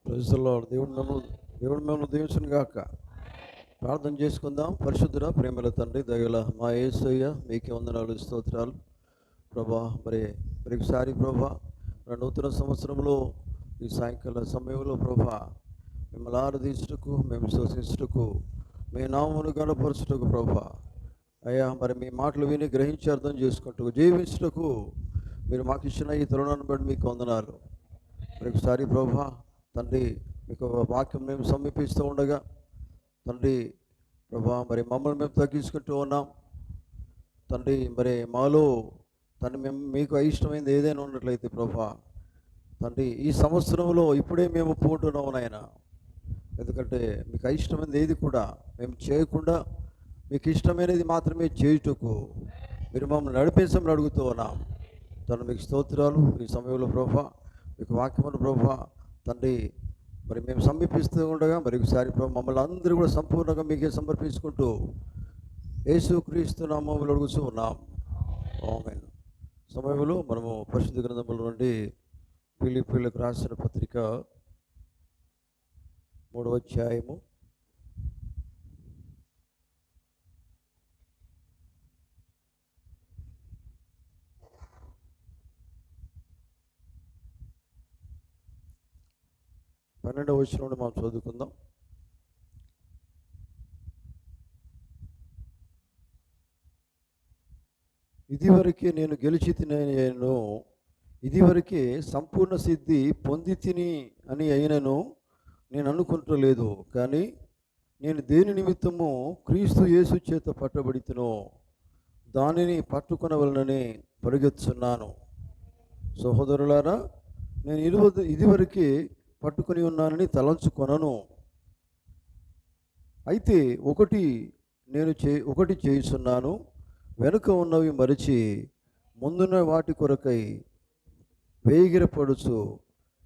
Praise the lord. దేవుడు మిమ్మల్ని దీవించును గాక. ప్రార్థన చేసుకుందాం. పరిశుద్ధుడ ప్రేమల తండ్రి దయగల మా యేసయ్య మీకే వందనాలు స్తోత్రాలు ప్రభా. మరొకసారి ప్రభా నూతన సంవత్సరంలో ఈ సాయంకాల సమయంలో ప్రభా మిమ్మల్ని ఆరాధించుటకు, మేము స్తుతించుటకు, మీ నామమును గణపరచుటకు ప్రభా అయ్యా మీ మాటలు విని గ్రహించి అర్థం చేసుకుంటూ జీవించుటకు మీరు మాకు ఇచ్చిన ఈ తరుణాన్ని బట్టి మీకు వందనాలు. మరొకసారి ప్రభా తండ్రి మీకు వాక్యం మేము సమీపిస్తూ ఉండగా తండ్రి ప్రభా మమ్మల్ని మేము తగ్గించుకుంటూ ఉన్నాం తండ్రి. మాలో తండ్రి మేము మీకు అయిష్టమైంది ఏదైనా ఉన్నట్లయితే ప్రభా తండ్రి ఈ సంవత్సరంలో ఇప్పుడే మేము పోతున్నాం నాయన. ఎందుకంటే మీకు అయిష్టమైనది ఏది కూడా మేము చేయకుండా మీకు ఇష్టమైనది మాత్రమే చేయుటకు మీరు మమ్మల్ని నడిపించమని అడుగుతూ ఉన్నాం తండ్రి. మీకు స్తోత్రాలు. ఈ సమయంలో ప్రభా మీకు వాక్యమును ప్రభా తండ్రి మేము సమీపిస్తూ ఉండగా ఒకసారి ప్రభు మమ్మల్ని అందరూ కూడా సంపూర్ణంగా మీకే సమర్పించుకుంటూ యేసుక్రీస్తు నామములో అడుగుతూ ఉన్నాం. ఆమేన్. సమయంలో మనము పరిశుద్ధ గ్రంథముల నుండి ఫిలిప్పీయులకు రాసిన పత్రిక 3వ అధ్యాయము 12వ వచనం నుండి మనం చదువుకుందాం. ఇదివరకే నేను గెలిచి తినను, ఇదివరకే సంపూర్ణ సిద్ధి పొంది తిని అని అయినను నేను అనుకుంటలేదు. కానీ నేను దేని నిమిత్తము క్రీస్తు యేసు చేత పట్టబడితినో దానిని పట్టుకొనవలనని పరిగెత్తుచున్నాను. సహోదరులారా, నేను ఇదివరకే పట్టుకొని ఉన్నానని తలంచుకొనను. అయితే ఒకటి చేయుచున్నాను, వెనుక ఉన్నవి మరిచి ముందున్న వాటి కొరకై వేగిరపడుచు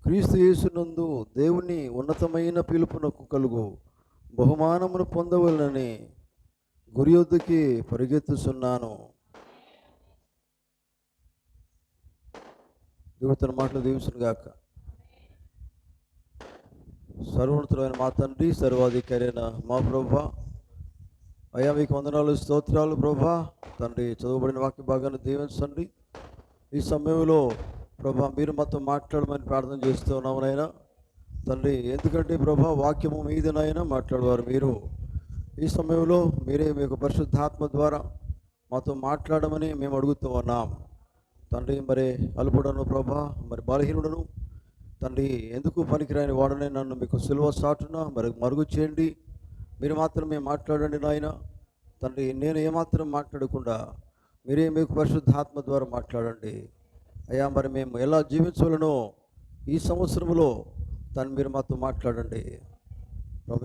క్రీస్తు యేసునందు దేవుని ఉన్నతమైన పిలుపునకు కలుగు బహుమానమును పొందవలనని గురియొద్దకి పరిగెత్తుచున్నాను. దేవుడు తన మాటలు దీవించును గాక. సర్వోన్నతుడైన మా తండ్రి, సర్వాధికారి అయిన మా ప్రభా అయ్యా మీకు వందనాలు స్తోత్రాలు ప్రభా తండ్రి. చదువుబడిన వాక్య భాగాన్ని దీవించండి. ఈ సమయంలో ప్రభా మీరు మాతో మాట్లాడమని ప్రార్థన చేస్తూ ఉన్నామునైనా తండ్రి. ఎందుకంటే ప్రభా వాక్యము మీదనైనా మాట్లాడేవారు మీరు. ఈ సమయంలో మీరే మీకు పరిశుద్ధాత్మ ద్వారా మాతో మాట్లాడమని మేము అడుగుతూ ఉన్నాం తండ్రి. అల్పుడను ప్రభా బలహీనుడను తండ్రి, ఎందుకు పనికిరాని వాడనే నన్ను మీకు సిలువ సాటున మరుగు చేయండి. మీరు మాత్రమే మాట్లాడండి నాయన తండ్రి. నేను ఏమాత్రం మాట్లాడకుండా మీరే మీకు పరిశుద్ధాత్మ ద్వారా మాట్లాడండి అయ్యా. మేము ఎలా జీవించాలనో ఈ సంవత్సరంలో మీరు మాతో మాట్లాడండి.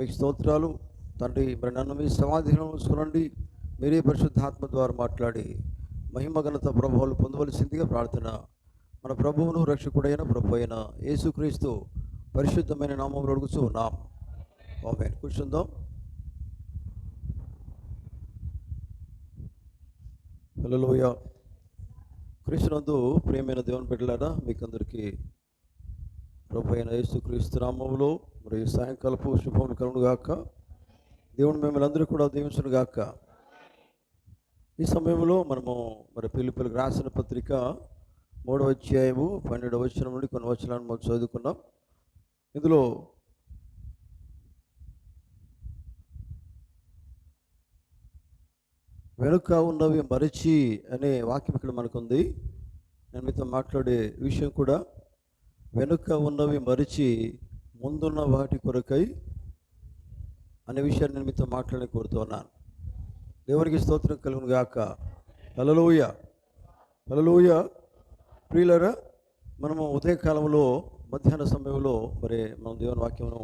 మీకు స్తోత్రాలు తండ్రి. నన్ను మీ సమాధిలో ఉంచుకోనండి. మీరే పరిశుద్ధాత్మ ద్వారా మాట్లాడి మహిమ ఘనత ప్రభావాలు పొందవలసిందిగా ప్రార్థన మన ప్రభువును రక్షకుడైన ప్రభు అయిన యేసుక్రీస్తు పరిశుద్ధమైన నామములో అడుగుతూ ఉన్నాం. ఆమేన్. కూర్చుందాం. హల్లెలూయా. క్రీస్తునందు ప్రియమైన దేవుని బిడ్డలారా, మీకందరికీ ప్రభు అయిన యేసుక్రీస్తు నామములో సాయంకాలపు శుభములు కలుగును గాక. దేవుడు మిమ్మల్ని అందరూ కూడా దీవించును గాక. ఈ సమయంలో మనము ఫిలిప్పీయులకు రాసిన పత్రిక 3వ అధ్యాయము 12వ వచనం నుండి కొన్ని వచనాలను మనం చదువుకున్నాం. ఇందులో వెనుక ఉన్నవి మరిచి అనే వాక్యం ఇక్కడ మనకుంది. నేను మీతో మాట్లాడే విషయం కూడా వెనుక ఉన్నవి మరిచి ముందున్న వాటి కొరకై అనే విషయాన్ని నేను మీతో మాట్లాడి కోరుతున్నాను. దేవునికి స్తోత్రం కలుగును గాక. హల్లెలూయా, హల్లెలూయా. ప్రియులారా, మనము ఉదయకాలంలో మధ్యాహ్న సమయంలో మనం దేవుని వాక్యమును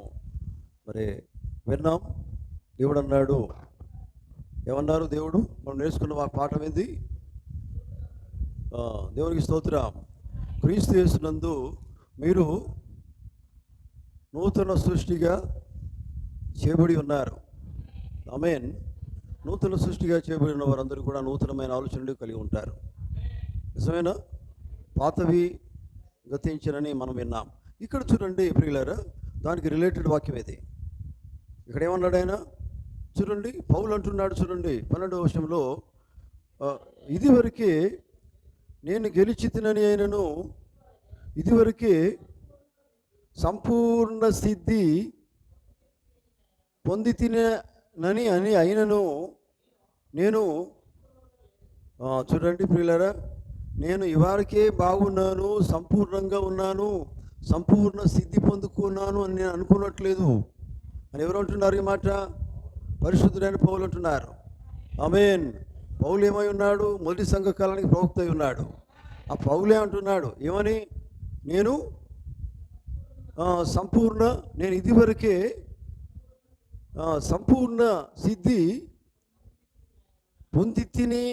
విన్నాం. దేవుడు అన్నాడు, ఏమన్నారు దేవుడు? మనం నేర్చుకున్న ఆ పాఠం ఏంది? దేవునికి స్తోత్రం. క్రీస్తు యేసునందు మీరు నూతన సృష్టిగా చేయబడి ఉన్నారు. ఆమేన్. నూతన సృష్టిగా చేయబడిన వారందరూ కూడా నూతనమైన ఆలోచనలు కలిగి ఉంటారు. నిజమేనా? పాతవి గతించనని మనం విన్నాం. ఇక్కడ చూడండి ప్రియులారా, దానికి రిలేటెడ్ వాక్యం ఇది. ఇక్కడ ఏమన్నాడు ఆయన చూడండి, పౌలు అంటున్నాడు చూడండి 12వ వచనంలో, ఇదివరకే నేను గెలిచి తినని అయినను, ఇదివరకే సంపూర్ణ సిద్ధి పొంది తినని అని అయినను నేను, చూడండి ప్రియులారా, నేను ఇవరకే బాగున్నాను, సంపూర్ణంగా ఉన్నాను, సంపూర్ణ సిద్ధి పొందుకున్నాను అని నేను అనుకున్నట్లేదు అని ఎవరు అంటున్నారు? ఈ మాట పరిశుద్ధుడైన పౌలు అంటున్నారు. ఆమేన్. పౌలు ఏమై ఉన్నాడు? మొదటి సంఘకాలానికి ప్రవక్త అయి ఉన్నాడు. ఆ పౌలే అంటున్నాడు ఏమని? నేను నేను ఇదివరకే సంపూర్ణ సిద్ధి పొంది తిని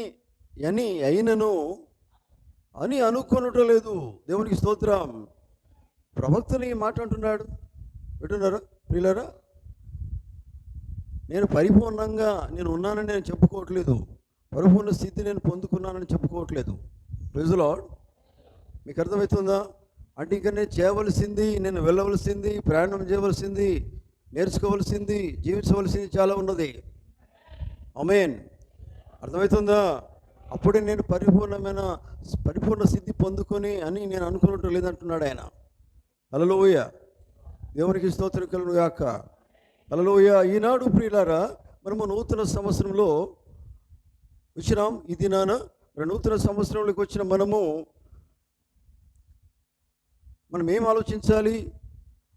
అని అయినను అని అనుకొనటం లేదు. దేవునికి స్తోత్రం. ప్రవక్తని ఈ మాట అంటున్నాడు. వింటున్నారా ప్రియులారా? నేను పరిపూర్ణంగా నేను ఉన్నానని నేను చెప్పుకోవట్లేదు, పరిపూర్ణ స్థితి నేను పొందుకున్నానని చెప్పుకోవట్లేదు. Praise the lord. మీకు అర్థమవుతుందా? అంటే ఇంకా నేను చేయవలసింది, నేను వెళ్ళవలసింది, ప్రయాణం చేయవలసింది, నేర్చుకోవలసింది, జీవించవలసింది చాలా ఉన్నది. ఆమేన్. అర్థమవుతుందా? అప్పుడే నేను పరిపూర్ణ సిద్ధి పొందుకొని అని నేను అనుకున్నట్టు లేదంటున్నాడు ఆయన. హల్లెలూయ. దేవునికి స్తోత్రం కలుగును గాక. హల్లెలూయ. ఈనాడు ప్రియులారా, మనము నూతన సంవత్సరంలో వచ్చినాం. ఈ దినాన నూతన సంవత్సరంలోకి వచ్చిన మనం ఏం ఆలోచించాలి?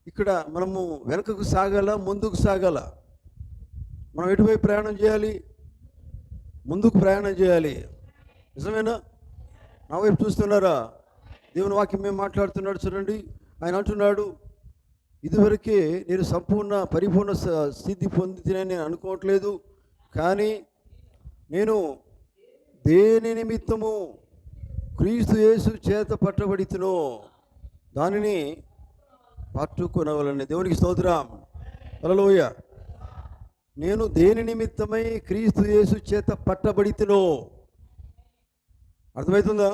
ఇక్కడ మనము వెనకకు సాగాల, ముందుకు సాగాల? మనం ఎటువైపు ప్రయాణం చేయాలి? ముందుకు ప్రయాణం చేయాలి. నిజమేనా? నా వైపు చూస్తున్నారా? దేవుని వాక్యం మేము మాట్లాడుతున్నాడు చూడండి. ఆయన అంటున్నాడు, ఇదివరకే నేను పరిపూర్ణ స్థితి పొందితేనని నేను అనుకోవట్లేదు, కానీ నేను దేని నిమిత్తము క్రీస్తు యేసు చేత పట్టబడితునో దానిని పట్టుకొనవలని. దేవునికి స్తోత్రం. హల్లెలూయ. నేను దేని నిమిత్తమై క్రీస్తు యేసు చేత పట్టబడితునో. అర్థమవుతుందా?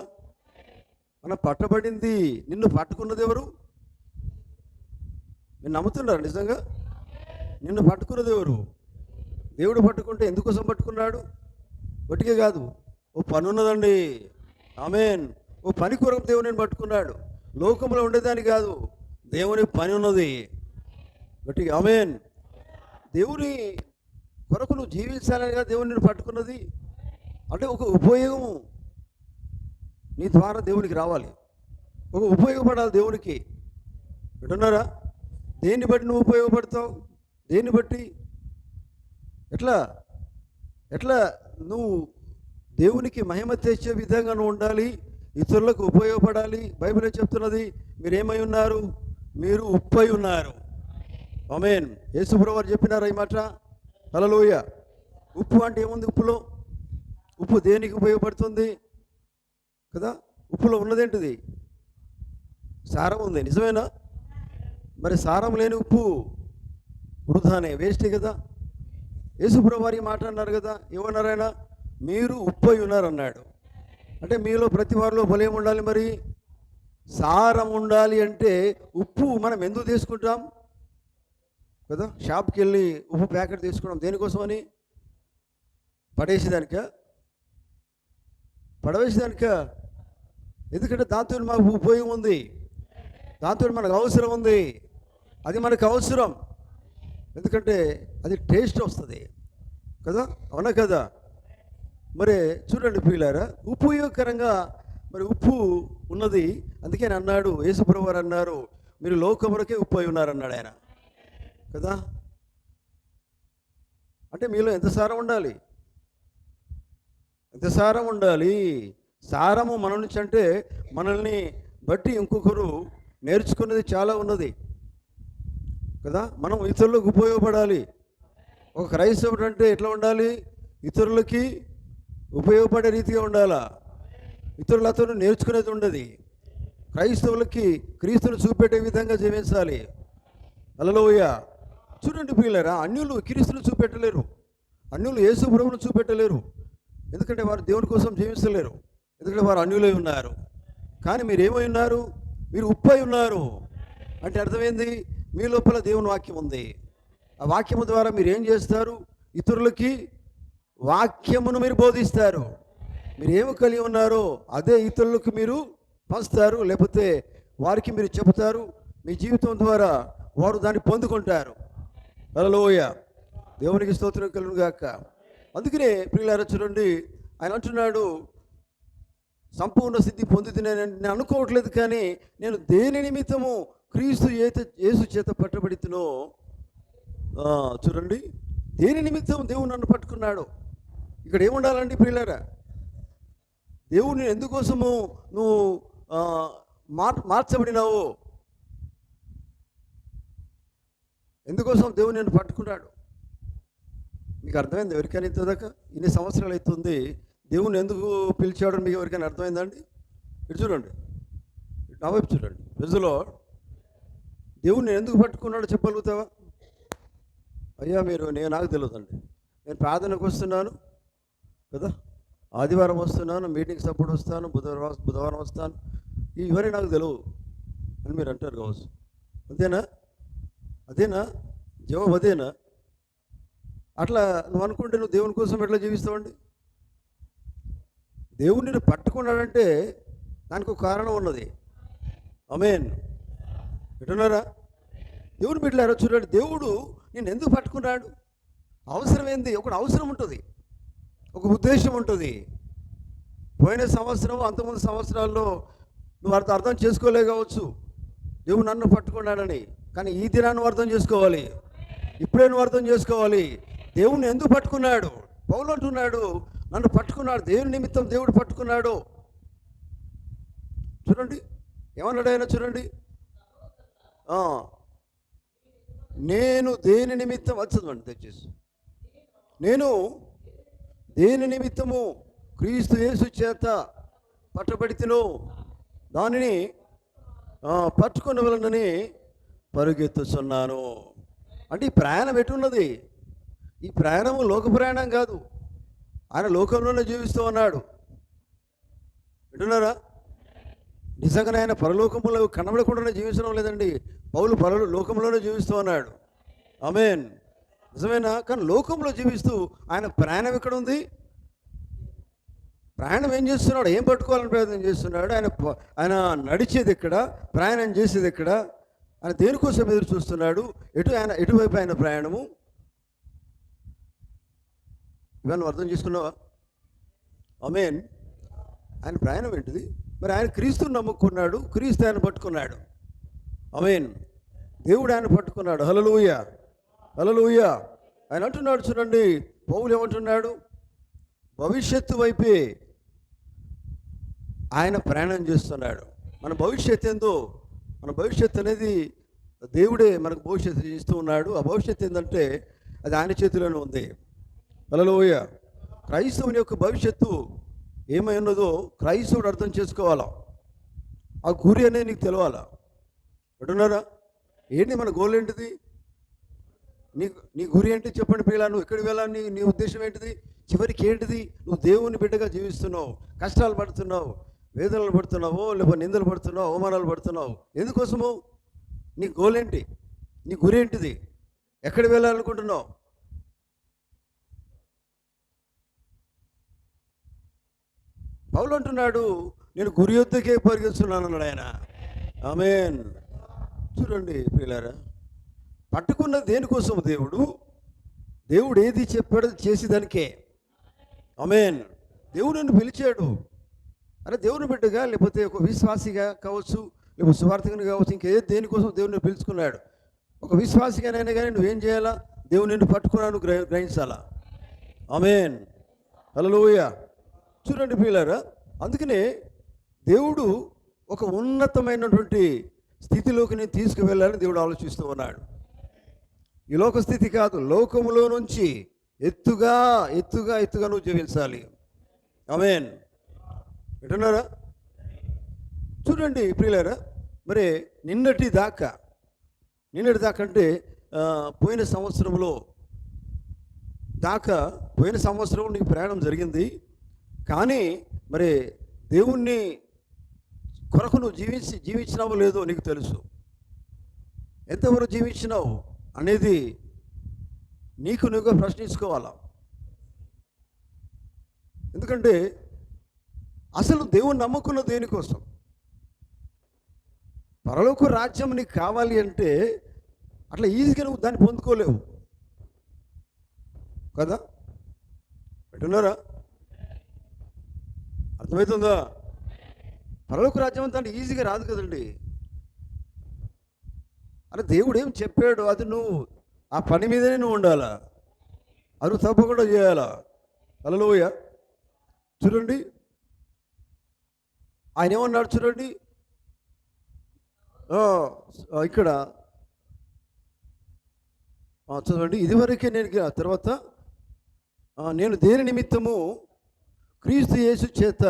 మనం పట్టబడింది, నిన్ను పట్టుకున్నది ఎవరు? నేను నమ్ముతున్నారు నిజంగా? నిన్ను పట్టుకున్నది ఎవరు? దేవుడు పట్టుకుంటే ఎందుకోసం పట్టుకున్నాడు? ఒట్టిగా కాదు, ఓ పని ఉన్నదండి. ఆమేన్. ఓ పని కొరకు దేవుని పట్టుకున్నాడు. లోకంలో ఉండేదాన్ని కాదు, దేవుని పని ఉన్నది. గట్టిగా ఆమేన్. దేవుని కొరకు నువ్వు జీవించాలని దేవుని పట్టుకున్నది. అంటే ఒక ఉపయోగము నీ ద్వారా దేవునికి రావాలి, ఒక ఉపయోగపడాలి దేవునికి. వింటున్నారా? దేన్ని బట్టి నువ్వు ఉపయోగపడతావు? దేన్ని బట్టి? ఎట్లా నువ్వు దేవునికి మహిమ తెచ్చే విధంగా నువ్వు ఉండాలి, ఇతరులకు ఉపయోగపడాలి. బైబిల్ చెప్తున్నది, మీరేమై ఉన్నారు? మీరు ఉప్పై ఉన్నారు. ఆమేన్. యేసుప్రభువు వారు చెప్పినారా ఈ మాట? హల్లెలూయా. ఉప్పు అంటే ఏముంది? ఉప్పులో ఉప్పు దేనికి ఉపయోగపడుతుంది కదా? ఉప్పులో ఉన్నదేంటిది? సారం ఉంది. నిజమేనా? మరి సారం లేని ఉప్పు వృధానే, వేస్టే కదా. యేసుప్రభువు వారి మాట అన్నారు కదా. ఏమన్నారైనా? మీరు ఉప్పై ఉన్నారన్నాడు. అంటే మీలో ప్రతి వారిలో బలం ఉండాలి. మరి సారం ఉండాలి అంటే ఉప్పు మనం ఎందుకు తీసుకుంటాం కదా? షాప్కి వెళ్ళి ఉప్పు ప్యాకెట్ తీసుకున్నాం దేనికోసం అని? పడేసేదానిక? ఎందుకంటే దాంతో మాకు ఉపయోగం ఉంది, దాంతో మనకు అవసరం ఉంది. అది మనకు అవసరం, ఎందుకంటే అది టేస్ట్ వస్తుంది కదా. అవునా కదా? మరి చూడండి ప్రియులారా, ఉపయోగకరంగా మరి ఉప్పు ఉన్నది. అందుకే అన్నాడు యేసుప్రభువు వారు అన్నారు, మీరు లోకమునకే ఉప్పు అయి ఉన్నారన్నాడు ఆయన కదా. అంటే మీలో ఎంత సారం ఉండాలి? ఎంత సారం ఉండాలి? సారము మన నుంచి అంటే మనల్ని బట్టి ఇంకొకరు నేర్చుకునేది చాలా ఉన్నది కదా. మనం ఇతరులకు ఉపయోగపడాలి. ఒక క్రైస్తవుడు అంటే ఎట్లా ఉండాలి? ఇతరులకి ఉపయోగపడే రీతిగా ఉండాలా. ఇతరులతో నేర్చుకునేది ఉండదు. క్రైస్తవులకి క్రీస్తును చూపెట్టే విధంగా జీవించాలి. హల్లెలూయా. చూడండి ప్రియులారా, అన్యులు క్రీస్తును చూపెట్టలేరు, అన్యులు యేసు ప్రభువును చూపెట్టలేరు. ఎందుకంటే వారు దేవుని కోసం జీవించలేరు, ఎందుకంటే వారు అన్యులై ఉన్నారు. కానీ మీరు ఏమై ఉన్నారు? మీరు ఉప్పై ఉన్నారు. అంటే అర్థమైంది, మీ లోపల దేవుని వాక్యం ఉంది. ఆ వాక్యము ద్వారా మీరు ఏం చేస్తారు? ఇతరులకి వాక్యమును మీరు బోధిస్తారు. మీరు ఏమి కలిగి ఉన్నారో అదే ఇతరులకు మీరు పంచుతారు, లేకపోతే వారికి మీరు చెబుతారు. మీ జీవితం ద్వారా వారు దాన్ని పొందుకుంటారు. హల్లెలూయా, దేవునికి స్తోత్రం కలుగును గాక. అందుకనే ప్రియులారా చూడండి, ఆయన అంటున్నాడు, సంపూర్ణ సిద్ధి పొందుతున్నాను నేను అనుకోవట్లేదు, కానీ నేను దేని నిమిత్తము క్రీస్తు యేసు చేత పట్టబడితునో. చూడండి, దేని నిమిత్తం దేవుడు నన్ను పట్టుకున్నాడు. ఇక్కడ ఏముండాలండి ప్రియులారా? దేవుడిని ఎందుకోసము నువ్వు మార్చబడినావు? ఎందుకోసం దేవుడు నేను పట్టుకున్నాడు? మీకు అర్థమైంది ఎవరికైనా? ఇంతదాకా ఇన్ని సంవత్సరాలు అవుతుంది దేవుని ఎందుకు పిలిచాడు మీకు ఎవరికైనా అర్థమైందండి? ఇటు చూడండి, నా వైపు చూడండి. ప్రజలో దేవుణ్ణి ఎందుకు పట్టుకున్నాడో చెప్పగలుగుతావా? అయ్యా నాకు తెలియదండి. నేను ప్రార్థనకు వస్తున్నాను కదా, ఆదివారం వస్తున్నాను, మీటింగ్స్ అప్పుడు వస్తాను, బుధవారం వస్తాను, ఇవన్నీ నాకు తెలియదు అని మీరు అంటారు కావచ్చు. అదేనా జవాబు? అదేనా? అట్లా నువ్వు అనుకుంటే నువ్వు దేవుని కోసం ఎట్లా జీవిస్తావండి? దేవుడిని పట్టుకున్నాడంటే దానికి ఒక కారణం ఉన్నది. ఆమేన్. వింటున్నారా? దేవుని బిడ్డలారా చూడండి, దేవుడు నేను ఎందుకు పట్టుకున్నాడు? అవసరం ఏంది? ఒక అవసరం ఉంటుంది, ఒక ఉద్దేశం ఉంటుంది. పోయిన సంవత్సరం, అంతకుముందు సంవత్సరాల్లో నువ్వు అర్థం చేసుకోలే కావచ్చు దేవుడు నన్ను పట్టుకున్నాడని, కానీ ఈ దినాన్ని నువ్వు అర్థం చేసుకోవాలి. ఇప్పుడే నువ్వు అర్థం చేసుకోవాలి దేవుణ్ణి ఎందుకు పట్టుకున్నాడు. పౌలు అంటున్నాడు, నన్ను పట్టుకున్నాడు, దేవుని నిమిత్తం దేవుడు పట్టుకున్నాడు. చూడండి ఏమన్నాడు ఆయన, చూడండి. నేను దేని నిమిత్తం వచ్చదండి, దయచేసి. నేను దేని నిమిత్తము క్రీస్తు యేసు చేత పట్టబడితినో దానిని పట్టుకునవలనని పరుగెత్తుచున్నాను. అంటే ఈ ప్రయాణం ఎటున్నది? ఈ ప్రయాణము లోక ప్రయాణం కాదు. ఆయన లోకంలోనే జీవిస్తూ ఉన్నాడు. వింటున్నారా? నిజంగానే ఆయన పరలోకంలో కనబడకుండానే జీవించడం లేదండి. పౌలు లోకంలోనే జీవిస్తూ ఉన్నాడు. ఆమేన్. నిజమేనా? కానీ లోకంలో జీవిస్తూ ఆయన ప్రయాణం ఎక్కడ ఉంది? ప్రయాణం ఏం చేస్తున్నాడు? ఏం పట్టుకోవాలని ప్రయత్నం చేస్తున్నాడు? ఆయన నడిచేది ఎక్కడ? ప్రయాణం చేసేది ఎక్కడ? ఆయన దేనికోసం ఎదురు చూస్తున్నాడు? ఎటువైపు ఆయన ప్రయాణము? ఇవన్నీ అర్థం చేసుకున్నావా? ఆమేన్. ఆయన ప్రయాణం ఏంటిది? మరి ఆయన క్రీస్తుని నమ్ముకున్నాడు, క్రీస్తు ఆయన పట్టుకున్నాడు. ఆమేన్. దేవుడు ఆయన పట్టుకున్నాడు. హల్లెలూయా, హల్లెలూయా. ఆయన అంటున్నాడు చూడండి, పౌలు ఏమంటున్నాడు? భవిష్యత్తు వైపే ఆయన ప్రయాణం చేస్తున్నాడు. మన భవిష్యత్తు ఏందో, మన భవిష్యత్తు అనేది దేవుడే మనకు భవిష్యత్తు ఇస్తూ ఉన్నాడు. ఆ భవిష్యత్తు ఏంటంటే అది ఆయన చేతిలోనే ఉంది. హల్లెలూయా. క్రైస్తవుని యొక్క భవిష్యత్తు ఏమై ఉన్నదో క్రైస్తవుడు అర్థం చేసుకోవాలా. ఆ గురి అనేది నీకు తెలవాలా. అంటున్నారా? ఏంటి మన గోల్ ఏంటిది? నీ గురి ఏంటి చెప్పండి ప్రియులా. నువ్వు ఎక్కడికి వెళ్ళాలి? నీ ఉద్దేశం ఏంటిది? చివరికి ఏంటిది? నువ్వు దేవుని బిడ్డగా జీవిస్తున్నావు, కష్టాలు పడుతున్నావు, వేదనలు పడుతున్నావు, లేకపోతే నిందలు పడుతున్నావు, అవమానాలు పడుతున్నావు. ఎందుకోసము? నీ గోల్ ఏంటి? నీ గురి ఏంటిది? ఎక్కడికి వెళ్ళాలనుకుంటున్నావు? పౌలు అంటున్నాడు, నేను గురి యొద్దకే పరిగెత్తున్నాను అన్నాడు ఆయన. ఆమేన్. చూడండి ప్రియులారా, పట్టుకున్నది దేనికోసం? దేవుడు ఏది చెప్పాడో చేసేదానికే. ఆమేన్. దేవుడు నన్ను పిలిచాడు. అరే దేవుని బిడ్డగా, లేకపోతే ఒక విశ్వాసిగా కావచ్చు, లేకపోతే సువార్థికుని కావచ్చు, ఇంకేది దేనికోసం దేవుడిని పిలుచుకున్నాడు. ఒక విశ్వాసిగానైనా కానీ నువ్వేం చేయాలా? దేవుని నిన్ను పట్టుకున్నాను గ్రహించాలా. ఆమేన్. హల్లెలూయా. చూడండి ప్రియులారా, అందుకనే దేవుడు ఒక ఉన్నతమైనటువంటి స్థితిలోకి నేను తీసుకువెళ్ళాలని దేవుడు ఆలోచిస్తూ ఉన్నాడు. ఈ లోక స్థితి కాదు, లోకములో నుంచి ఎత్తుగా ఎత్తుగా ఎత్తుగా నువ్వు జీవించాలి. ఆమేన్. వింటున్నారా? చూడండి ప్రియులారా, మరి నిన్నటి దాకా అంటే పోయిన సంవత్సరంలో నీ ప్రయాణం జరిగింది. కానీ మరి దేవుణ్ణి కొరకు నువ్వు జీవించినావో లేదో నీకు తెలుసు. ఎంతవరకు జీవించినావు అనేది నీకు నువ్వుగా ప్రశ్నించుకోవాలా. ఎందుకంటే అసలు దేవుని నమ్ముకున్న దేనికోసం? పరలోక రాజ్యం నీకు కావాలి అంటే అట్లా ఈజీగా నువ్వు దాన్ని పొందుకోలేవు కదా. పెట్టున్నారా? అర్థమవుతుందా? పరలోక రాజ్యం అంతా అంటే ఈజీగా రాదు కదండి. అంటే దేవుడు ఏం చెప్పాడు అది నువ్వు ఆ పని మీదనే నువ్వు ఉండాలా, అది తప్పకుండా చేయాలా. హల్లెలూయా. చూడండి ఆయన ఏమన్నాడు చూడండి ఇక్కడ చదవండి. ఇదివరకే నేను తర్వాత నేను దేని నిమిత్తము క్రీస్తు యేసు చేత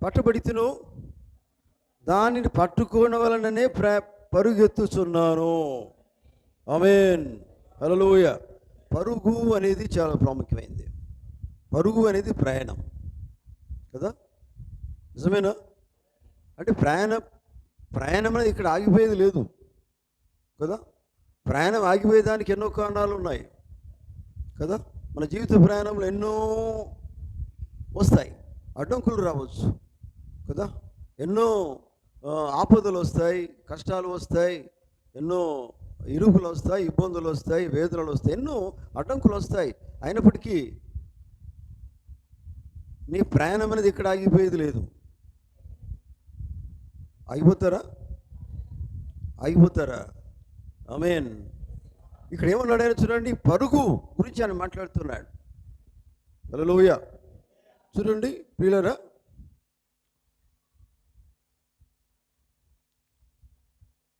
పట్టబడితినో దానిని పట్టుకోవడం వలననే పరుగెత్తుచున్నాను. ఆమేన్. హల్లెలూయా. పరుగు అనేది చాలా ప్రాముఖ్యమైనది. పరుగు అనేది ప్రయాణం కదా, నిజమేనా? అంటే ప్రయాణం అనేది ఇక్కడ ఆగిపోయేది లేదు కదా. ప్రయాణం ఆగిపోయేదానికి ఎన్నో కారణాలు ఉన్నాయి కదా. మన జీవిత ప్రయాణంలో ఎన్నో వస్తాయి, అడ్డంకులు రావచ్చు కదా, ఎన్నో ఆపదలు వస్తాయి, కష్టాలు వస్తాయి, ఎన్నో ఇరుకులు వస్తాయి, ఇబ్బందులు వస్తాయి, వేదనలు వస్తాయి, ఎన్నో అడ్డంకులు వస్తాయి. అయినప్పటికీ నీ ప్రయాణం అనేది ఇక్కడ ఆగిపోయేది లేదు. ఆగిపోతారా? ఆమేన్. ఇక్కడ ఏమన్నాడు ఆయన చూడండి, పరుగు గురించి ఆయన మాట్లాడుతున్నాడు. హల్లెలూయా. చూడండి ప్రియులారా,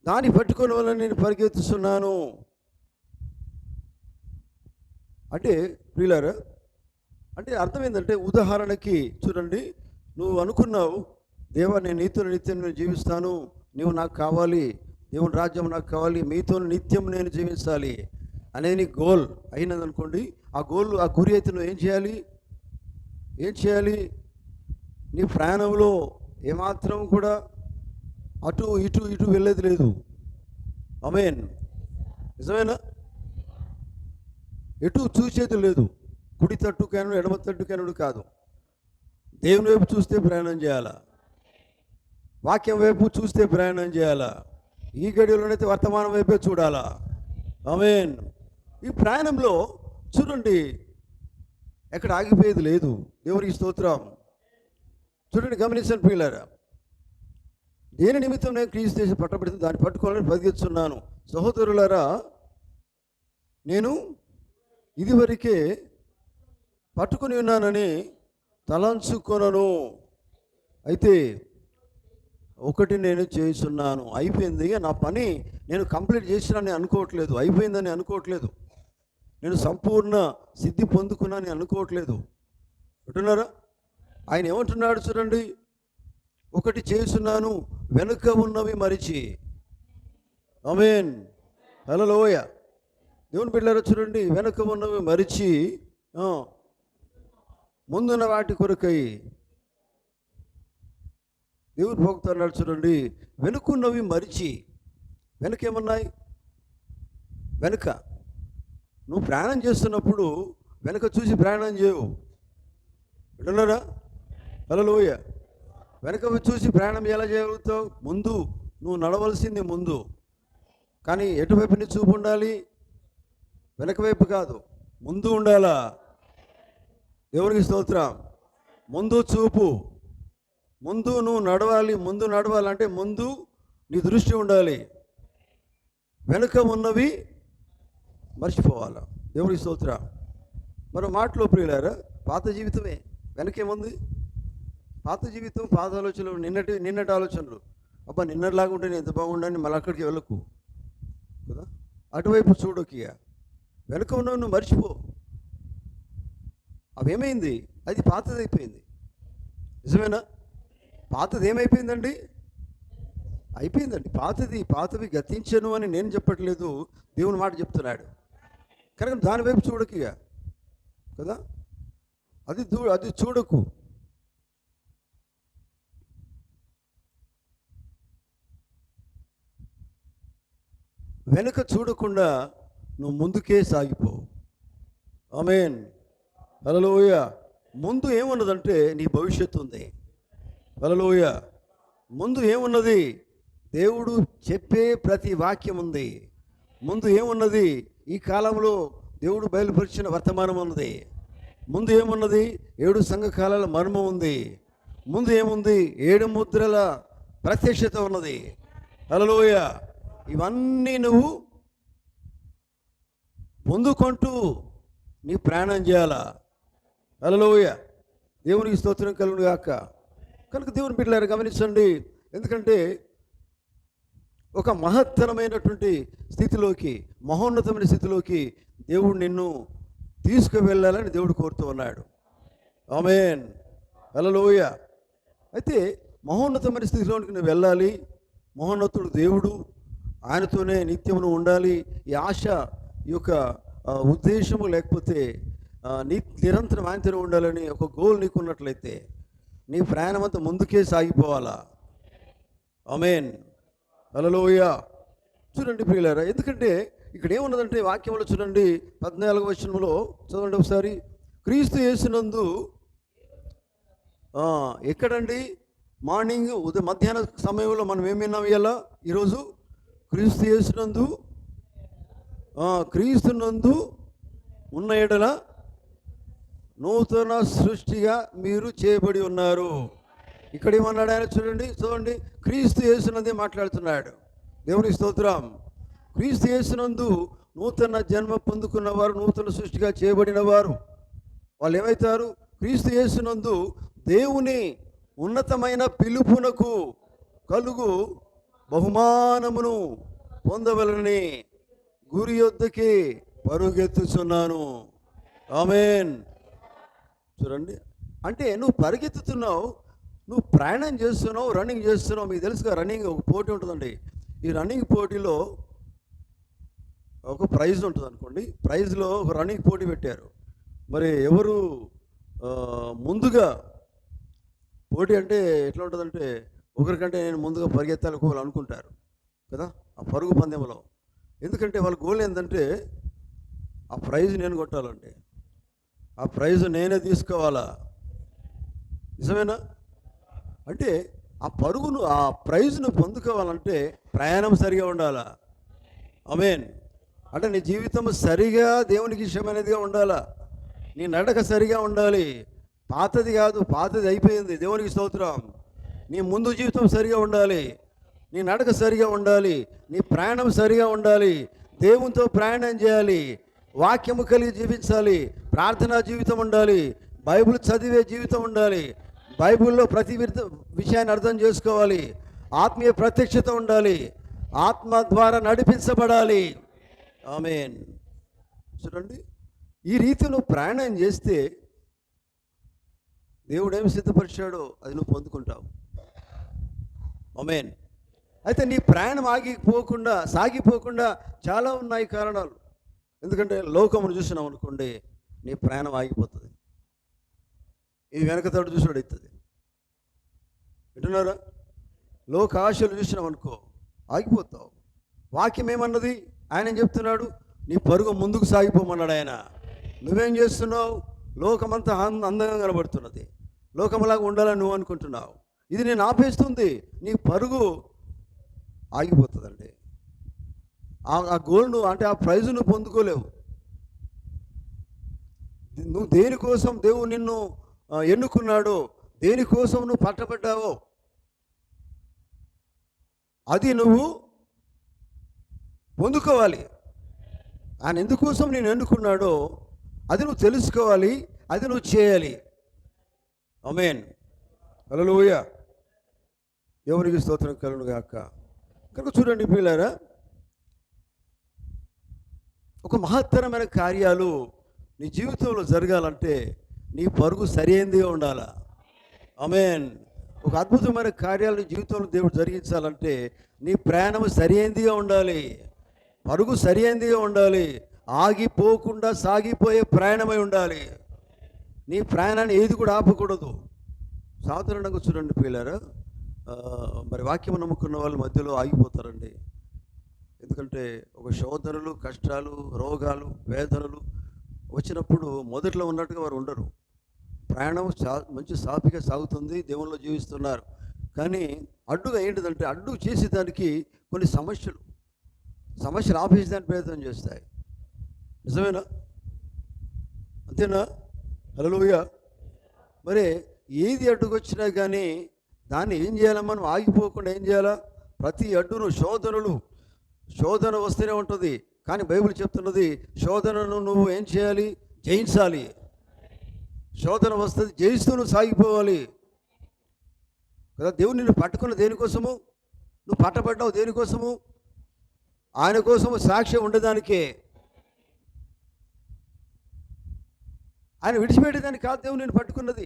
దాన్ని పట్టుకోవడం వల్ల నేను పరిగెత్తుతున్నాను అంటే ప్రియులారా, అంటే అర్థం ఏంటంటే ఉదాహరణకి చూడండి, నువ్వు అనుకున్నావు దేవా నేను నీతో నిత్యం నేను జీవిస్తాను, నువ్వు నాకు కావాలి, దేవుని రాజ్యం నాకు కావాలి, మీతో నిత్యం నేను జీవించాలి అనేది నీ గోల్ అయినది అనుకోండి. ఆ గోల్ ఆ గురి అయితే నువ్వు ఏం చేయాలి? నీ ప్రయాణంలో ఏమాత్రం కూడా అటు ఇటు వెళ్ళేది లేదు. ఆమేన్. నిజమేనా? ఎటు చూసేది లేదు. కుడి తట్టు కానుడు ఎడమ తట్టు కానుడు కాదు. దేవుని వైపు చూస్తే ప్రయాణం చేయాలా, వాక్యం వైపు చూస్తే ప్రయాణం చేయాలా, ఈ గడిలోనైతే వర్తమానం వైపే చూడాలా. ఆమేన్. ఈ ప్రయాణంలో చూడండి ఎక్కడ ఆగిపోయేది లేదు. దేవునికి స్తోత్రం. చూడండి గమనించండి ప్రియులారా, దేని నిమిత్తం నేను క్రీస్తు చేసి పట్టబడితే దాన్ని పట్టుకోవాలని బతికిస్తున్నాను. సహోదరులారా, నేను ఇదివరకే పట్టుకుని ఉన్నానని తలంచుకొనను, అయితే ఒకటి నేను చేస్తున్నాను. అయిపోయింది నా పని, నేను కంప్లీట్ చేసినానని అనుకోవట్లేదు, అయిపోయిందని అనుకోవట్లేదు, నేను సంపూర్ణ సిద్ధి పొందుకున్నానని అనుకోవట్లేదు. అంటున్నారా? ఆయన ఏమంటున్నాడు చూడండి, ఒకటి చేస్తున్నాను వెనుక ఉన్నవి మరిచి. ఆమేన్. హల్లెలూయా. దేవుని బిడ్డలారా చూడండి, వెనుక ఉన్నవి మరిచి ముందున్న వాటి కొరకై దేవుని భక్తుడు అన్నాడు చూడండి, వెనుకున్నవి మరిచి. వెనకేమన్నాయి? వెనుక నువ్వు ప్రయాణం చేస్తున్నప్పుడు వెనుక చూసి ప్రయాణం చేయవు. వింటున్నారా? హల్లెలూయా. వెనక చూసి ప్రయాణం ఎలా చేయగలుగుతావు? ముందు నువ్వు నడవలసింది ముందు, కానీ ఎటువైపు నీ చూపు ఉండాలి? వెనక వైపు కాదు, ముందు ఉండాలా. దేవునికి స్తోత్రం. ముందు చూపు, ముందు నువ్వు నడవాలి. ముందు నడవాలంటే ముందు నీ దృష్టి ఉండాలి, వెనుక ఉన్నవి మర్చిపోవాలి. దేవునికి స్తోత్రం. మరో మాటలో ప్రియులారా, పాత జీవితమే వెనకేముంది? పాత జీవితం, పాత ఆలోచనలు, నిన్నటి ఆలోచనలు. అబ్బా నిన్నటిలాగా ఉంటే నేను ఎంత బాగుండని మళ్ళీ అక్కడికి వెళ్ళకు కదా, అటువైపు చూడకియ. వెనుక ఉన్నవి నువ్వు మర్చిపో. అవేమైంది? అది పాతది అయిపోయింది. నిజమేనా? పాతది ఏమైపోయిందండి? అయిపోయిందండి. పాతవి గతించను అని నేను చెప్పట్లేదు, దేవుని మాట చెప్తున్నాడు. కనుక దాని వైపు చూడకియ కదా, అది చూడకు. వెనుక చూడకుండా నువ్వు ముందుకే సాగిపో. ఆమేన్. హల్లెలూయా. ముందు ఏమున్నదంటే నీ భవిష్యత్తు ఉంది. హల్లెలూయా. ముందు ఏమున్నది? దేవుడు చెప్పే ప్రతి వాక్యం ఉంది. ముందు ఏమున్నది? ఈ కాలంలో దేవుడు బయలుపరిచిన వర్తమానం ఉన్నది. ముందు ఏమున్నది? 7 సంఘకాలాల మర్మం ఉంది. ముందు ఏముంది? 7 ముద్రల ప్రత్యక్షత ఉన్నది. హల్లెలూయా. ఇవన్నీ నువ్వు పొందుకుంటూ నీ ప్రయాణం చేయాలా. హల్లెలూయా. దేవునికి స్తోత్రం కలుగును గాక. కనుక దేవుని బిడ్డలారా గమనించండి. ఎందుకంటే ఒక మహత్తరమైనటువంటి స్థితిలోకి, మహోన్నతమైన స్థితిలోకి దేవుడు నిన్ను తీసుకువెళ్ళాలని దేవుడు కోరుతూ ఉన్నాడు. ఆమేన్. హల్లెలూయా. అయితే మహోన్నతమైన స్థితిలోనికి నువ్వు వెళ్ళాలి. మహోన్నతుడు దేవుడు, ఆయనతోనే నిత్యమును ఉండాలి. ఈ ఆశ, ఈ యొక్క ఉద్దేశము లేకపోతే నిరంతరం ఆయనతోనే ఉండాలని ఒక గోల్ నీకు ఉన్నట్లయితే నీ ప్రయాణం అంతా ముందుకే సాగిపోవాలా. ఆమేన్. హల్లెలూయా. చూడండి ప్రియులారా, ఎందుకంటే ఇక్కడ ఏమున్నదంటే వాక్యంలో చూడండి 14వ వచనంలో చదవండి ఒకసారి. క్రీస్తు యేసునందు ఎక్కడండి? మార్నింగ్ మధ్యాహ్న సమయంలో మనం ఏం విన్నాం ఇలా ఈరోజు? క్రీస్తు యేసునందు, క్రీస్తునందు ఉన్న ఎడల నూతన సృష్టిగా మీరు చేయబడి ఉన్నారు. ఇక్కడ ఏమన్నాడు ఆయన? చూడండి క్రీస్తు యేసునందే మాట్లాడుతున్నాడు. దేవుని స్తోత్రం. క్రీస్తు యేసునందు నూతన జన్మ పొందుకున్న వారు, నూతన సృష్టిగా చేయబడిన వారు వాళ్ళు ఏమవుతారు? క్రీస్తు యేసునందు దేవుని ఉన్నతమైన పిలుపునకు కలుగు బహుమానమును పొందవలని గురి యొద్దకి పరుగెత్తుచున్నాను. ఆమేన్. చూడండి, అంటే నువ్వు పరిగెత్తుతున్నావు, నువ్వు ప్రయాణం చేస్తున్నావు, రన్నింగ్ చేస్తున్నావు. మీకు తెలుసుగా, రన్నింగ్ ఒక పోటీ ఉంటుందండి. ఈ రన్నింగ్ పోటీలో ఒక ప్రైజ్ ఉంటుంది అనుకోండి. ప్రైజ్లో ఒక రన్నింగ్ పోటీ పెట్టారు. మరి ఎవరు ముందుగా, పోటీ అంటే ఎట్లా ఉంటుందంటే ఒకరికంటే నేను ముందుగా పరిగెత్తాలి అనుకుంటారు కదా ఆ పరుగు పందెంలో. ఎందుకంటే వాళ్ళ గోల్ ఏంటంటే ఆ ప్రైజ్ నేను కొట్టాలండి, ఆ ప్రైజ్ నేనే తీసుకోవాలా. నిజమేనా? అంటే ఆ పరుగును, ఆ ప్రైజ్ను పొందుకోవాలంటే ప్రయాణం సరిగా ఉండాలా. ఆమేన్. అంటే నీ జీవితం సరిగా దేవునికి ఇష్టమైనదిగా ఉండాలా. నీ నడక సరిగా ఉండాలి. పాతది కాదు, పాతది అయిపోయింది. దేవునికి స్తోత్రం. నీ ముందు జీవితం సరిగా ఉండాలి, నీ నడక సరిగా ఉండాలి, నీ ప్రయాణం సరిగా ఉండాలి. దేవునితో ప్రయాణం చేయాలి, వాక్యము కలిగి జీవించాలి, ప్రార్థనా జీవితం ఉండాలి, బైబిల్ చదివే జీవితం ఉండాలి, బైబిల్లో ప్రతి విషయాన్ని అర్థం చేసుకోవాలి, ఆత్మీయ ప్రత్యక్షత ఉండాలి, ఆత్మ ద్వారా నడిపించబడాలి. ఆమేన్. చూడండి, ఈ రీతి నువ్వు ప్రయాణం చేస్తే దేవుడు ఏమి సిద్ధపరిచాడో అది నువ్వు పొందుకుంటావు. ఆమేన్. అయితే నీ ప్రయాణం సాగిపోకుండా చాలా ఉన్నాయి కారణాలు. ఎందుకంటే లోకమును చూసినాం అనుకోండి, నీ ప్రయాణం ఆగిపోతుంది. ఇది వెనకతోడు చూసినాడు అవుతుంది. వింటున్నారా? లోక ఆశలు చూసినాం అనుకో, ఆగిపోతావు. వాక్యం ఏమన్నది? ఆయన ఏం చెప్తున్నాడు? నీ పరుగు ముందుకు సాగిపోమన్నాడు ఆయన. నువ్వేం చేస్తున్నావు? లోకమంతా అందంగా కనబడుతున్నది, లోకములాగా ఉండాలని నువ్వు అనుకుంటున్నావు. ఇది నేను ఆపేస్తుంది, నీ పరుగు ఆగిపోతుందండి. ఆ గోల్ను, అంటే ఆ ప్రైజ్ నువ్వు పొందుకోలేవు. నువ్వు దేనికోసం దేవుడు నిన్ను ఎన్నుకున్నాడో, దేనికోసం నువ్వు పట్టబడ్డావో అది నువ్వు పొందుకోవాలి. ఆయన ఎందుకోసం నేను ఎన్నుకున్నాడో అది నువ్వు తెలుసుకోవాలి, అది నువ్వు చేయాలి. ఆమేన్. హల్లెలూయా. ఎవరికి స్తోత్రం కలుగును గాక. కనుక చూడండి ప్రియులారా, ఒక మహత్తరమైన కార్యాలు నీ జీవితంలో జరగాలంటే నీ పరుగు సరైనదిగా ఉండాలా. ఆమేన్. ఒక అద్భుతమైన కార్యాలు నీ జీవితంలో దేవుడు జరిగించాలంటే నీ ప్రయాణం సరైనదిగా ఉండాలి, పరుగు సరైనదిగా ఉండాలి, ఆగిపోకుండా సాగిపోయే ప్రయాణమై ఉండాలి. నీ ప్రయాణాన్ని ఏది కూడా ఆపకూడదు. సాధారణంగా చూడండి ప్రియులారా, మరి వాక్యం నమ్ముకున్న వాళ్ళు మధ్యలో ఆగిపోతారండి. ఎందుకంటే ఒక శోధనలు, కష్టాలు, రోగాలు, వేదనలు వచ్చినప్పుడు మొదట్లో ఉన్నట్టుగా వారు ఉండరు. ప్రయాణం మంచి సాఫీగా సాగుతుంది, దేవుల్లో జీవిస్తున్నారు. కానీ అడ్డుగా ఏంటిదంటే, అడ్డు చేసేదానికి కొన్ని సమస్యలు ఆపేసేదానికి ప్రయత్నం చేస్తాయి. నిజమేనా? అంతేనా? హల్లెలూయా. మరి ఏది అడ్డుకొచ్చినా కానీ దాన్ని ఏం చేయాలా? మనం ఆగిపోకుండా ఏం చేయాలా? ప్రతి అడ్డును శోధన వస్తూనే ఉంటుంది. కానీ బైబిల్ చెప్తున్నది, శోధనను నువ్వు ఏం చేయాలి? జయించాలి. శోధన వస్తుంది, జయిస్తూ నువ్వు సాగిపోవాలి కదా. దేవుడు నిన్ను పట్టుకున్న దేనికోసము? నువ్వు పట్టబడ్డావు దేనికోసము? ఆయన కోసము సాక్ష్యం ఉండడానికే. ఆయన విడిచిపెట్టేదానికి కాదు దేవుడు నిన్ను పట్టుకున్నది.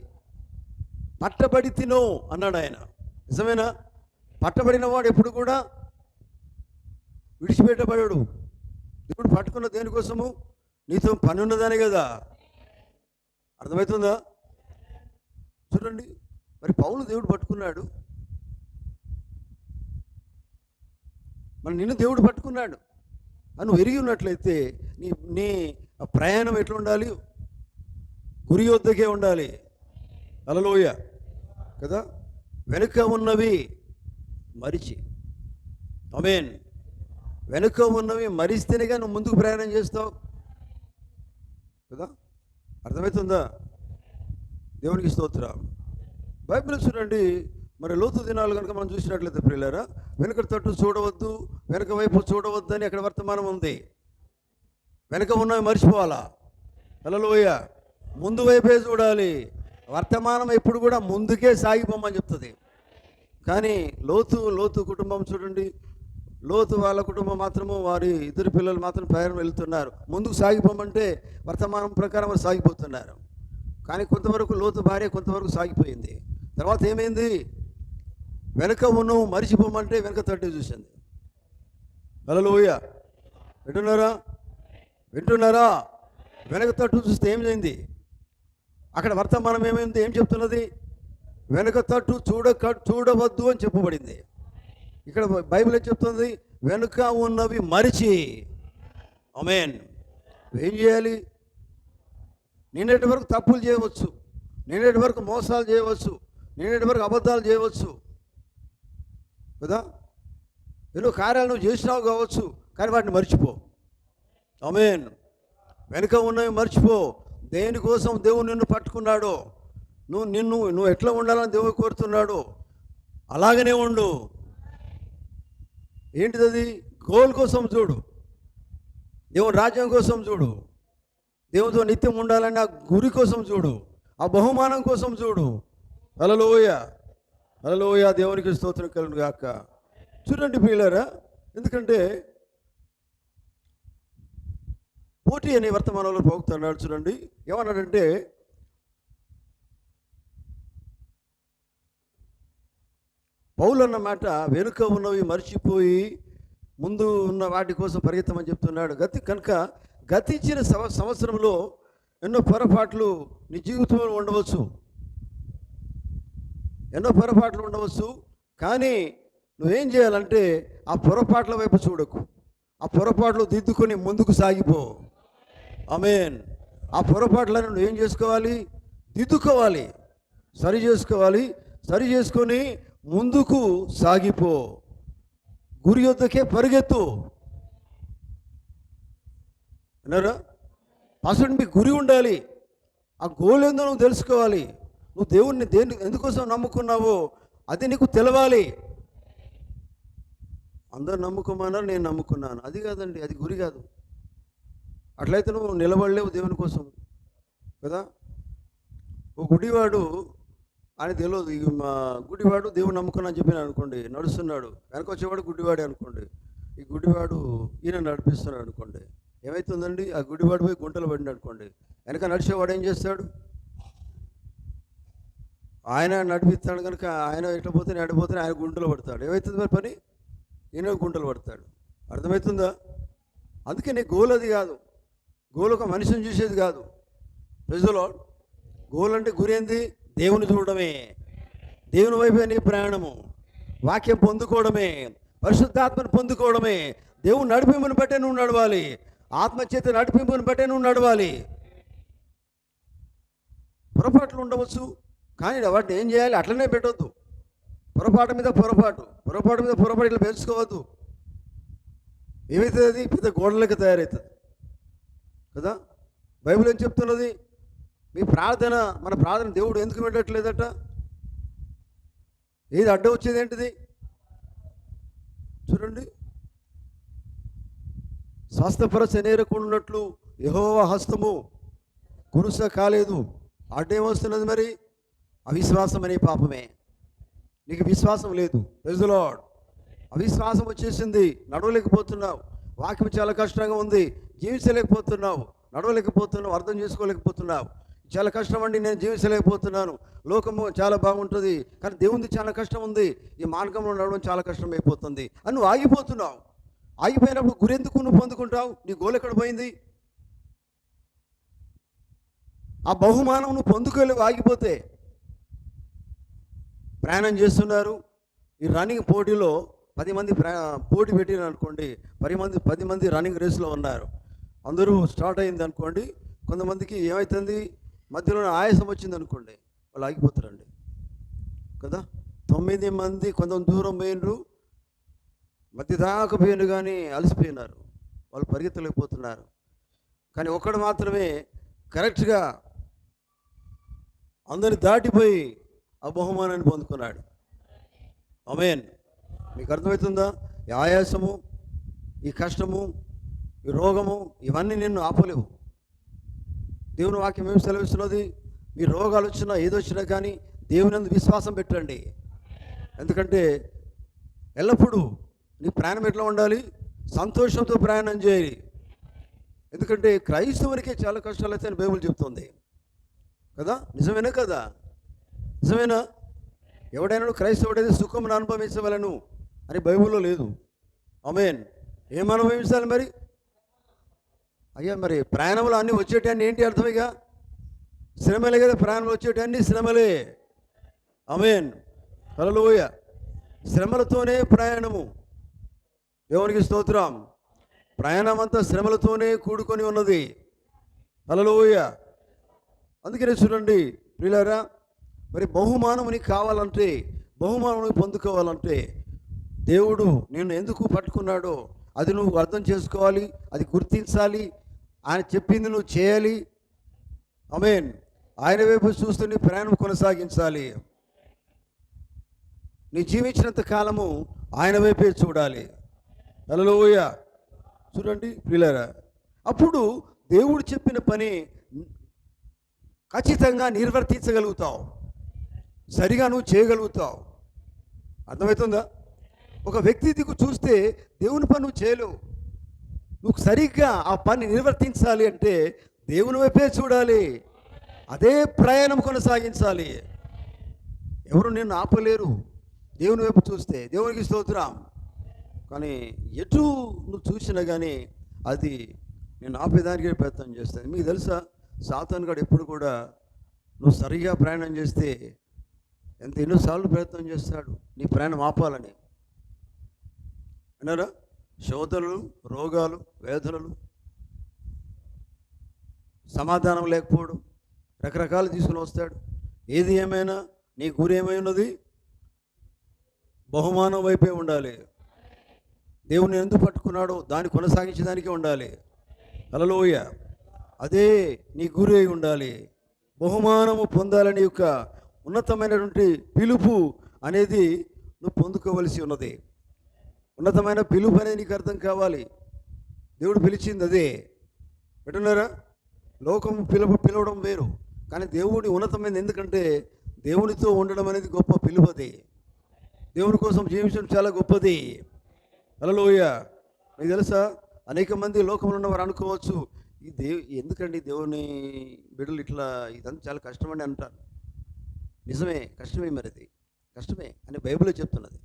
పట్టబడి తినో అన్నాడు ఆయన. నిజమేనా? పట్టబడిన వాడు ఎప్పుడు కూడా విడిచిపెట్టబడాడు. దేవుడు పట్టుకున్న దేనికోసము? నీతో పని ఉన్నదానే కదా. అర్థమవుతుందా? చూడండి, మరి పౌలు దేవుడు పట్టుకున్నాడు, మరి నిన్ను దేవుడు పట్టుకున్నాడు అని ఎరిగి ఉన్నట్లయితే నీ ప్రయాణం ఎట్లా ఉండాలి? గురి వద్దకే ఉండాలి. హల్లెలూయా కదా. వెనుక ఉన్నవి మరిచి, ఆమేన్. వెనుక ఉన్నవి మరిస్తేనేగా నువ్వు ముందుకు ప్రయాణం చేస్తావు కదా. అర్థమవుతుందా? దేవునికి స్తోత్రం. బైబిల్ చూడండి, మరి లోతు దినాలు కనుక మనం చూసినట్లయితే ప్రియులారా, వెనుక తట్టు చూడవద్దు, వెనుక వైపు చూడవద్దు అని అక్కడ వర్తమానం ఉంది. వెనుక ఉన్నవి మర్చిపోవాలా. హల్లెలూయా. ముందు వైపే చూడాలి. వర్తమానం ఎప్పుడు కూడా ముందుకే సాగిపోమని చెప్తుంది. కానీ లోతు కుటుంబం చూడండి, లోతు వాళ్ళ కుటుంబం మాత్రము, వారి ఇద్దరు పిల్లలు మాత్రం ప్రయాణం వెళ్తున్నారు. ముందుకు సాగిపోమంటే వర్తమానం ప్రకారం వారు సాగిపోతున్నారు. కానీ కొంతవరకు లోతు భార్య కొంతవరకు సాగిపోయింది. తర్వాత ఏమైంది? వెనుక ఉన్నవు మరిచిపోమంటే వెనుక తట్టు చూసింది. హల్లెలూయా. వింటున్నారా? వెనక తట్టు చూస్తే ఏమైంది? అక్కడ వర్తమానం ఏమైంది? ఏం చెప్తున్నది? వెనుక తట్టు చూడవద్దు అని చెప్పబడింది. ఇక్కడ బైబిల్ ఏం చెప్తుంది? వెనుక ఉన్నవి మరిచి, ఆమేన్. ఏం చేయాలి? నిన్నటి వరకు తప్పులు చేయవచ్చు, నిన్నటి వరకు మోసాలు చేయవచ్చు, నిన్నటి వరకు అబద్ధాలు చేయవచ్చు కదా. ఎన్నో కార్యాలు నువ్వు చేసినావు కావచ్చు, కానీ వాటిని మర్చిపో. ఆమేన్. వెనుక ఉన్నవి మర్చిపో. దేనికోసం దేవుడు నిన్ను పట్టుకున్నాడో, నువ్వు ఎట్లా ఉండాలని దేవుడు కోరుతున్నాడు, అలాగనే ఉండు. ఏంటిది అది? గోల్ కోసం చూడు, దేవుని రాజ్యం కోసం చూడు, దేవునితో నిత్యం ఉండాలని ఆ గురి కోసం చూడు, ఆ బహుమానం కోసం చూడు. హల్లెలూయా. దేవునికి స్తోత్రం కలుగును గాక. చూడండి ప్రియులారా, ఎందుకంటే పోటీ అనే వర్తమానంలో పోగుతున్నాడు. చూడండి ఏమన్నాడంటే, పౌలు అన్నమాట వెనుక ఉన్నవి మర్చిపోయి ముందు ఉన్న వాటి కోసం పరిగెత్తమని చెప్తున్నాడు. కనుక గతించిన సంవత్సరంలో ఎన్నో పొరపాట్లు నీ జీవితంలో ఉండవచ్చు. కానీ నువ్వేం చేయాలంటే ఆ పొరపాట్ల వైపు చూడకు, ఆ పొరపాట్లు దిద్దుకొని ముందుకు సాగిపో. ఆమేన్. ఆ పొరపాట్లను నువ్వేం చేసుకోవాలి? దిద్దుకోవాలి, సరి చేసుకొని ముందుకు సాగిపో. గురి వద్దకే పరిగెత్తు. అన్నారా? అసలు మీకు గురి ఉండాలి. ఆ గోల్ ఏందో నువ్వు తెలుసుకోవాలి. నువ్వు దేవుణ్ణి ఎందుకోసం నమ్ముకున్నావో అది నీకు తెలవాలి. అందరు నమ్ముకోమన్నారు, నేను నమ్ముకున్నాను, అది కాదండి, అది గురి కాదు. అట్లయితే నువ్వు నిలబడలేవు దేవుని కోసం కదా. ఓ గుడివాడు, ఆయన తెలియదు, మా గుడివాడు దేవుడు నమ్ముకున్నా అని చెప్పిన అనుకోండి, నడుస్తున్నాడు, వెనక వచ్చేవాడు గుడ్డివాడే అనుకోండి, ఈ గుడివాడు ఈయన నడిపిస్తున్నాడు అనుకోండి, ఏమవుతుందండి? ఆ గుడివాడు పోయి గుంటలు పడిన అనుకోండి, వెనక నడిచేవాడు ఏం చేస్తాడు? ఆయన నడిపిస్తాడు కనుక ఆయన ఎట్లా పోతే ఆయన గుంటలు పడతాడు. ఏమవుతుంది మరి పని? ఈయన గుంటలు పడతాడు. అర్థమవుతుందా? అందుకే నీ గోల్ అది కాదు. గోల్ ఒక మనిషిని చూసేది కాదు. ప్రజలో గోల్ అంటే గురి ఏంది? దేవుని చూడడమే, దేవుని వైపే నీ ప్రయాణము, వాక్యం పొందుకోవడమే, పరిశుద్ధాత్మను పొందుకోవడమే. దేవుని నడిపింపుని బట్టే నువ్వు నడవాలి. ఆత్మచేత నడిపింపుని బట్టే నువ్వు నడవాలి. పొరపాట్లు ఉండవచ్చు, కానీ వాటిని ఏం చేయాలి? అట్లనే పెట్టవద్దు. పొరపాటు మీద పొరపాటు ఇట్లా పెంచుకోవద్దు. ఏమవుతుంది? అది పెద్ద గోడలకి తయారవుతుంది కదా. బైబిల్ ఏం చెప్తున్నది? మీ ప్రార్థన, మన ప్రార్థన దేవుడు ఎందుకు వినట్లేదట? ఏది అడ్డం వచ్చేది ఏంటిది? చూడండి, స్వస్థపరచ నేరకుండాన్నట్లు యెహోవా హస్తము కురుస కాలేదు. అడ్డేమొస్తున్నది మరి? అవిశ్వాసం అనే పాపమే. నీకు విశ్వాసం లేదు. Praise the lord. అవిశ్వాసం వచ్చేసింది, నడవలేకపోతున్నావు. వాక్యం చాలా కష్టంగా ఉంది, జీవించలేకపోతున్నావు, నడవలేకపోతున్నావు, అర్థం చేసుకోలేకపోతున్నావు. చాలా కష్టం అండి, నేను జీవించలేకపోతున్నాను. లోకము చాలా బాగుంటుంది, కానీ దేవునిది చాలా కష్టం ఉంది, ఈ మార్గంలో నడవడం చాలా కష్టం అయిపోతుంది అని నువ్వు ఆగిపోతున్నావు. ఆగిపోయినప్పుడు గురెందుకు నువ్వు పొందుకుంటావు? నీ గోల్ ఎక్కడ పోయింది? ఆ బహుమానం నువ్వు పొందుకోలేవు ఆగిపోతే. ప్రయాణం చేస్తున్నారు, ఈ రన్నింగ్ పోటీలో 10 మంది పోటీ పెట్టిన అనుకోండి, 10 మంది రన్నింగ్ రేస్లో ఉన్నారు. అందరూ స్టార్ట్ అయింది అనుకోండి, కొంతమందికి ఏమవుతుంది? మధ్యలో ఆయాసం వచ్చింది అనుకోండి, వాళ్ళు ఆగిపోతారండి కదా. 9 మంది కొంత దూరం పోయినరు, మధ్య దాకా పోయినరు, కానీ అలసిపోయినారు, వాళ్ళు పరిగెత్తలేకపోతున్నారు. కానీ ఒక్కడు మాత్రమే కరెక్ట్గా అందరిని దాటిపోయి ఆ బహుమానాన్ని పొందుకున్నాడు. ఆమేన్. మీకు అర్థమవుతుందా? ఈ ఆయాసము, ఈ కష్టము, ఈ రోగము, ఇవన్నీ నిన్ను ఆపలేవు. దేవుని వాక్యం ఏమి సెలవిస్తున్నది? మీ రోగాలు వచ్చినా ఏదొచ్చినా కానీ దేవుని యందు విశ్వాసం పెట్టండి. ఎందుకంటే ఎల్లప్పుడూ నీ ప్రయాణం ఎట్లా ఉండాలి? సంతోషంతో ప్రయాణం చేయాలి. ఎందుకంటే క్రైస్తవునికే చాలా కష్టాలు అయితే అని బైబిల్ చెప్తుంది కదా. నిజమేనా కదా? నిజమేనా? ఎవడైనా క్రైస్తవుడైతే సుఖమును అనుభవించవలను అని బైబిల్లో లేదు. ఆమేన్. ఏం అనుభవించాలి మరి? అయ్యా, మరి ప్రయాణంలో అన్నీ వచ్చేటన్నీ ఏంటి అర్థం? ఇక శ్రమలే కదా, ప్రయాణంలో వచ్చేటన్నీ శ్రమలే. ఆమేన్. హల్లెలూయా. శ్రమలతోనే ప్రయాణము. దేవునికి స్తోత్రం. ప్రయాణం అంతా శ్రమలతోనే కూడుకొని ఉన్నది. హల్లెలూయా. అందుకనే చూడండి ప్రియులారా, మరి బహుమానం నీకు కావాలంటే, బహుమానం పొందుకోవాలంటే దేవుడు నిన్ను ఎందుకు పట్టుకున్నాడో అది నువ్వు అర్థం చేసుకోవాలి, అది గుర్తించాలి. ఆయన చెప్పింది నువ్వు చేయాలి. ఆమేన్. ఆయన వైపు చూస్తూ నీ ప్రయాణం కొనసాగించాలి. నీ జీవించినంత కాలము ఆయన వైపే చూడాలి. హల్లెలూయా. చూడండి ప్రియులారా, అప్పుడు దేవుడు చెప్పిన పని ఖచ్చితంగా నిర్వర్తించగలుగుతావు, సరిగా నువ్వు చేయగలుగుతావు. అర్థమవుతుందా? ఒక వ్యక్తి దిక్కు చూస్తే దేవుని పని నువ్వు చేయలేవు. నువ్వు సరిగ్గా ఆ పని నిర్వర్తించాలి అంటే దేవుని వైపే చూడాలి, అదే ప్రయాణం కొనసాగించాలి. ఎవరు నిన్ను ఆపలేరు దేవుని వైపు చూస్తే. దేవునికి స్తోత్రం. కానీ ఎటు నువ్వు చూసినా కానీ అది నేను ఆపేదానికి ప్రయత్నం చేస్తాను. మీకు తెలుసా, సాతాను గాడు ఎప్పుడు కూడా నువ్వు సరిగా ప్రయాణం చేస్తే ఎన్నోసార్లు ప్రయత్నం చేస్తాడు నీ ప్రయాణం ఆపాలని. అన్నారా? శోధనలు, రోగాలు, వేదనలు, సమాధానం లేకపోవడం, రకరకాలు తీసుకుని వస్తాడు. ఏది ఏమైనా నీ గురి ఏమై ఉన్నది? బహుమానం వైపే ఉండాలి. దేవుని ఎందుకు పట్టుకున్నాడో దాన్ని కొనసాగించడానికే ఉండాలి. హల్లెలూయా. అదే నీ గురి అయి ఉండాలి. బహుమానము పొందాలని యొక్క ఉన్నతమైనటువంటి పిలుపు అనేది నువ్వు పొందుకోవలసి ఉన్నది. ఉన్నతమైన పిలుపు అనేది నీకు అర్థం కావాలి. దేవుడు పిలిచింది అదే. వింటున్నారా? లోకము పిలవడం వేరు, కానీ దేవుడి ఉన్నతమైనది. ఎందుకంటే దేవునితో ఉండడం అనేది గొప్ప పిలుపు. అది దేవుని కోసం జీవించడం చాలా గొప్పది. హల్లెలూయా. మీకు తెలుసా, అనేక మంది లోకంలో ఉన్నవారు అనుకోవచ్చు, ఎందుకండి దేవుని బిడ్డలు ఇట్లా, ఇదంతా చాలా కష్టమని అంటారు. నిజమే, కష్టమే, మరి అది కష్టమే అని బైబిల్లో చెప్తున్నది.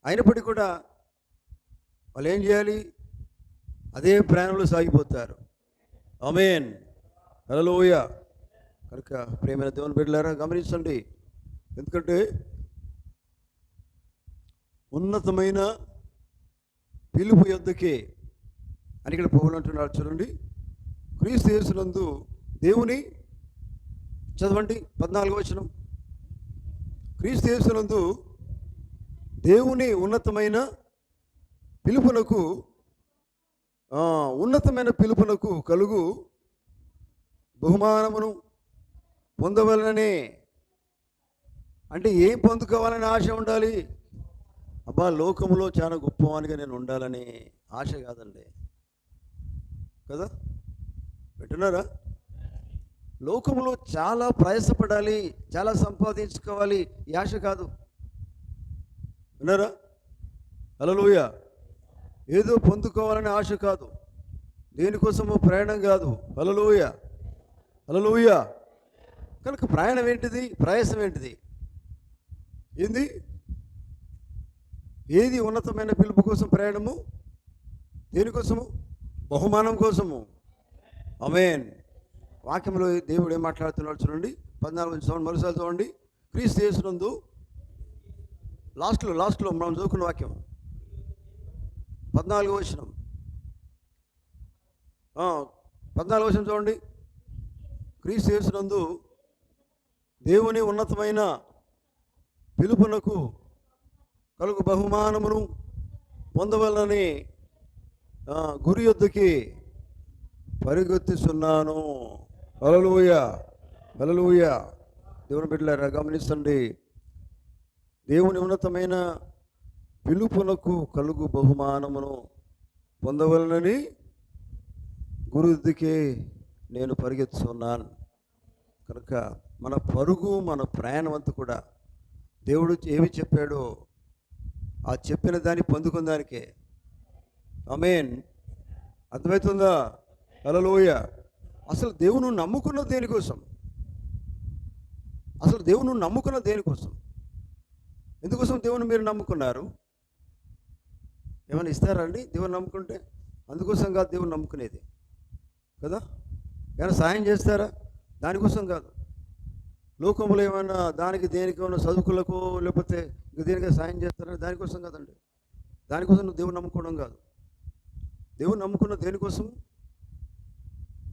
అయినప్పటికీ కూడా వాళ్ళు ఏం చేయాలి? అదే ప్రయాణంలో సాగిపోతారు. ఆమేన్. హల్లెలూయా. కనుక ప్రియమైన దేవుని బిడ్డలారా గమనించండి. ఎందుకంటే ఉన్నతమైన పిలుపు యొద్దకే అని ఇక్కడ పౌలు అంటున్నాడు. చూడండి, క్రీస్తు యేసునందు దేవుని, చదవండి 14వ వచనం, క్రీస్తు యేసునందు దేవుని ఉన్నతమైన పిలుపునకు కలుగు బహుమానమును పొందవలననే. అంటే ఏం పొందుకోవాలని ఆశ ఉండాలి? అబ్బా, లోకంలో చాలా గొప్పవానిగా నేను ఉండాలని ఆశ కాదండి, కదా, వింటున్నారా? లోకంలో చాలా ప్రయాసపడాలి, చాలా సంపాదించుకోవాలి, ఈ ఆశ కాదు. విన్నారా? హల్లెలూయా. ఏదో పొందుకోవాలనే ఆశ కాదు, దేనికోసమో ప్రయాణం కాదు. హల్లెలూయా, హల్లెలూయా. కనుక ప్రయాణం ఏంటిది? ప్రయాసం ఏంటిది? ఏంది? ఏది ఉన్నతమైన పిలుపు కోసం ప్రయాణము? దేనికోసము? బహుమానం కోసము. ఆమేన్. వాక్యంలో దేవుడు ఏం మాట్లాడుతున్నాడు చూడండి, 14వ వచనం మరోసారి చూడండి. క్రీస్తు యేసునందు, లాస్ట్లో మనం చదువుకున్న వాక్యం 14వ వచనం, 14వ వచనం చూడండి. క్రీస్తు యేసునందు దేవుని ఉన్నతమైన పిలుపునకు కలుగు బహుమానమును పొందవలనని గురి యొద్దకి పరిగెత్తుచున్నాను. హల్లెలూయా, హల్లెలూయా. దేవుని బిడ్డలారా గమనించండి, దేవుని ఉన్నతమైన పిలుపునకు కలుగు బహుమానమును పొందవలనని గురి యొద్దకే నేను పరిగెత్తుచున్నాను. కనుక మన పరుగు, మన ప్రయాణం అంతా కూడా దేవుడు ఏమి చెప్పాడో ఆ చెప్పిన దాన్ని పొందుకున్న దానికే. ఆమేన్. అర్థమవుతుందా? హల్లెలూయా. అసలు దేవుని నమ్ముకున్న దేనికోసం? ఎందుకోసం దేవుని మీరు నమ్ముకున్నారు? ఏమైనా ఇస్తారండి దేవుని నమ్ముకుంటే? అందుకోసం కాదు దేవుని నమ్ముకునేది, కదా. ఏమైనా సాయం చేస్తారా? దానికోసం కాదు. లోకంలో ఏమైనా దానికి దేనికి ఏమైనా చదువుకులకు లేకపోతే ఇంక దేనికైనా సాయం చేస్తారా? దానికోసం కాదండి. దానికోసం నువ్వు దేవుని నమ్ముకోవడం కాదు. దేవుని నమ్ముకున్న దేనికోసం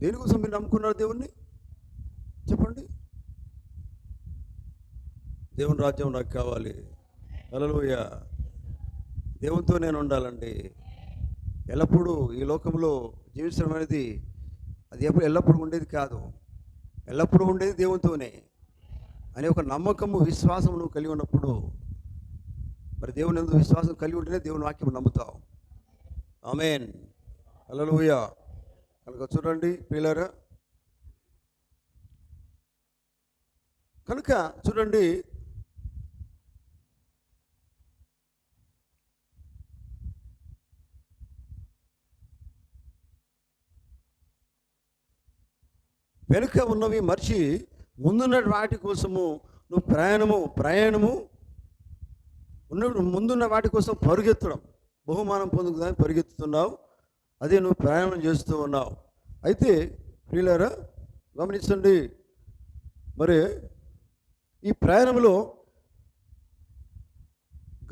మీరు నమ్ముకున్నారు దేవుణ్ణి? చెప్పండి. దేవుని రాజ్యం నాకు కావాలి. హల్లెలూయా. దేవునితో నేను ఉండాలండి. ఎల్లప్పుడూ ఈ లోకంలో జీవించడం అనేది అది ఎల్లప్పుడూ ఉండేది కాదు. ఎల్లప్పుడూ ఉండేది దేవునితోనే అనే ఒక నమ్మకము, విశ్వాసం నువ్వు కలిగి ఉన్నప్పుడు, మరి దేవుని యందు విశ్వాసం కలిగి ఉంటేనే దేవుని వాక్యం నమ్ముతావు. ఆమేన్. హల్లెలూయా. కనుక చూడండి ప్రియులారా, కనుక చూడండి, వెనుక ఉన్నవి మర్చి ముందున్న వాటి కోసము నువ్వు ప్రయాణము ఉన్నప్పుడు ముందున్న వాటి కోసం పరుగెత్తడం, బహుమానం పొందుకుని పరిగెత్తుతున్నావు. అదే నువ్వు ప్రయాణం చేస్తూ ఉన్నావు. అయితే ప్రియులారా గమనించండి, మరి ఈ ప్రయాణంలో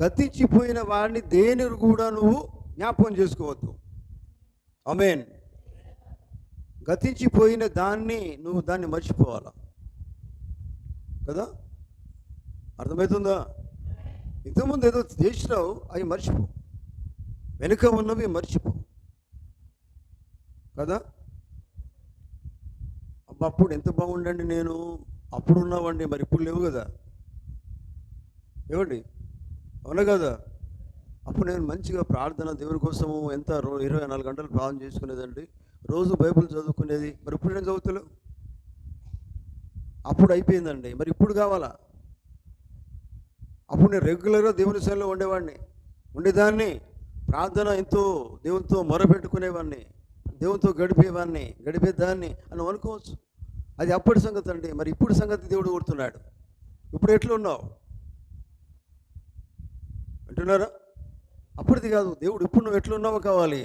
గతించిపోయిన వాడిని దేని కూడా నువ్వు జ్ఞాపకం చేసుకోవద్దు. ఆమేన్. గతించిపోయిన నువ్వు దాన్ని మర్చిపోవాలా, కదా. అర్థమవుతుందా? ఇంతకుముందు ఏదో చేసినావు, అవి మర్చిపో. వెనుక ఉన్నవి మర్చిపో, కదా. అప్పుడు ఎంత బాగుండండి, నేను అప్పుడు ఉన్నావండి, మరి ఇప్పుడు లేవు కదా. ఏమండి, అవునా కదా? అప్పుడు నేను మంచిగా ప్రార్థన దేవుని కోసము ఎంత 24 గంటలు ప్రార్థన చేసుకునేదండి, రోజు బైబిల్ చదువుకునేది. మరి ఇప్పుడు నేను చదువుతలేవు. అప్పుడు అయిపోయిందండి, మరి ఇప్పుడు కావాలా? అప్పుడు నేను రెగ్యులర్గా దేవుని సేవలో ఉండేదాన్ని, ప్రార్థన ఎంతో దేవునితో మొరపెట్టుకునేవాడిని, దేవునితో గడిపేదాన్ని అని అనుకోవచ్చు. అది అప్పటి సంగతి అండి. మరి ఇప్పుడు సంగతి దేవుడు కోరుతున్నాడు. ఇప్పుడు ఎట్లా ఉన్నావు అంటున్నారా? అప్పటిది కాదు, దేవుడు ఇప్పుడు నువ్వు ఎట్లా ఉన్నావో కావాలి.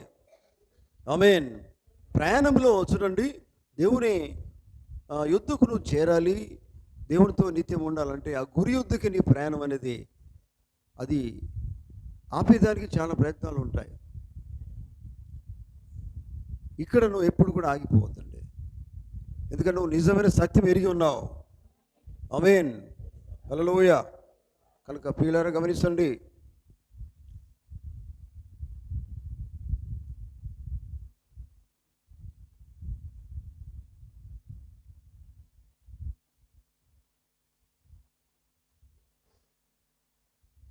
ఆమేన్. ప్రయాణంలో చూడండి, దేవుని యుద్ధకు నువ్వు చేరాలి, దేవునితో నిత్యం ఉండాలంటే ఆ గురి యుద్ధకి నీ ప్రయాణం అనేది అది ఆపేదానికి చాలా ప్రయత్నాలు ఉంటాయి. ఇక్కడ నువ్వు ఎప్పుడు కూడా ఆగిపోవద్దండి. ఎందుకంటే నువ్వు నిజమైన సత్యం ఎరిగి ఉన్నావు. ఆమేన్, హల్లెలూయా. కనుక ప్రియులారా గమనించండి,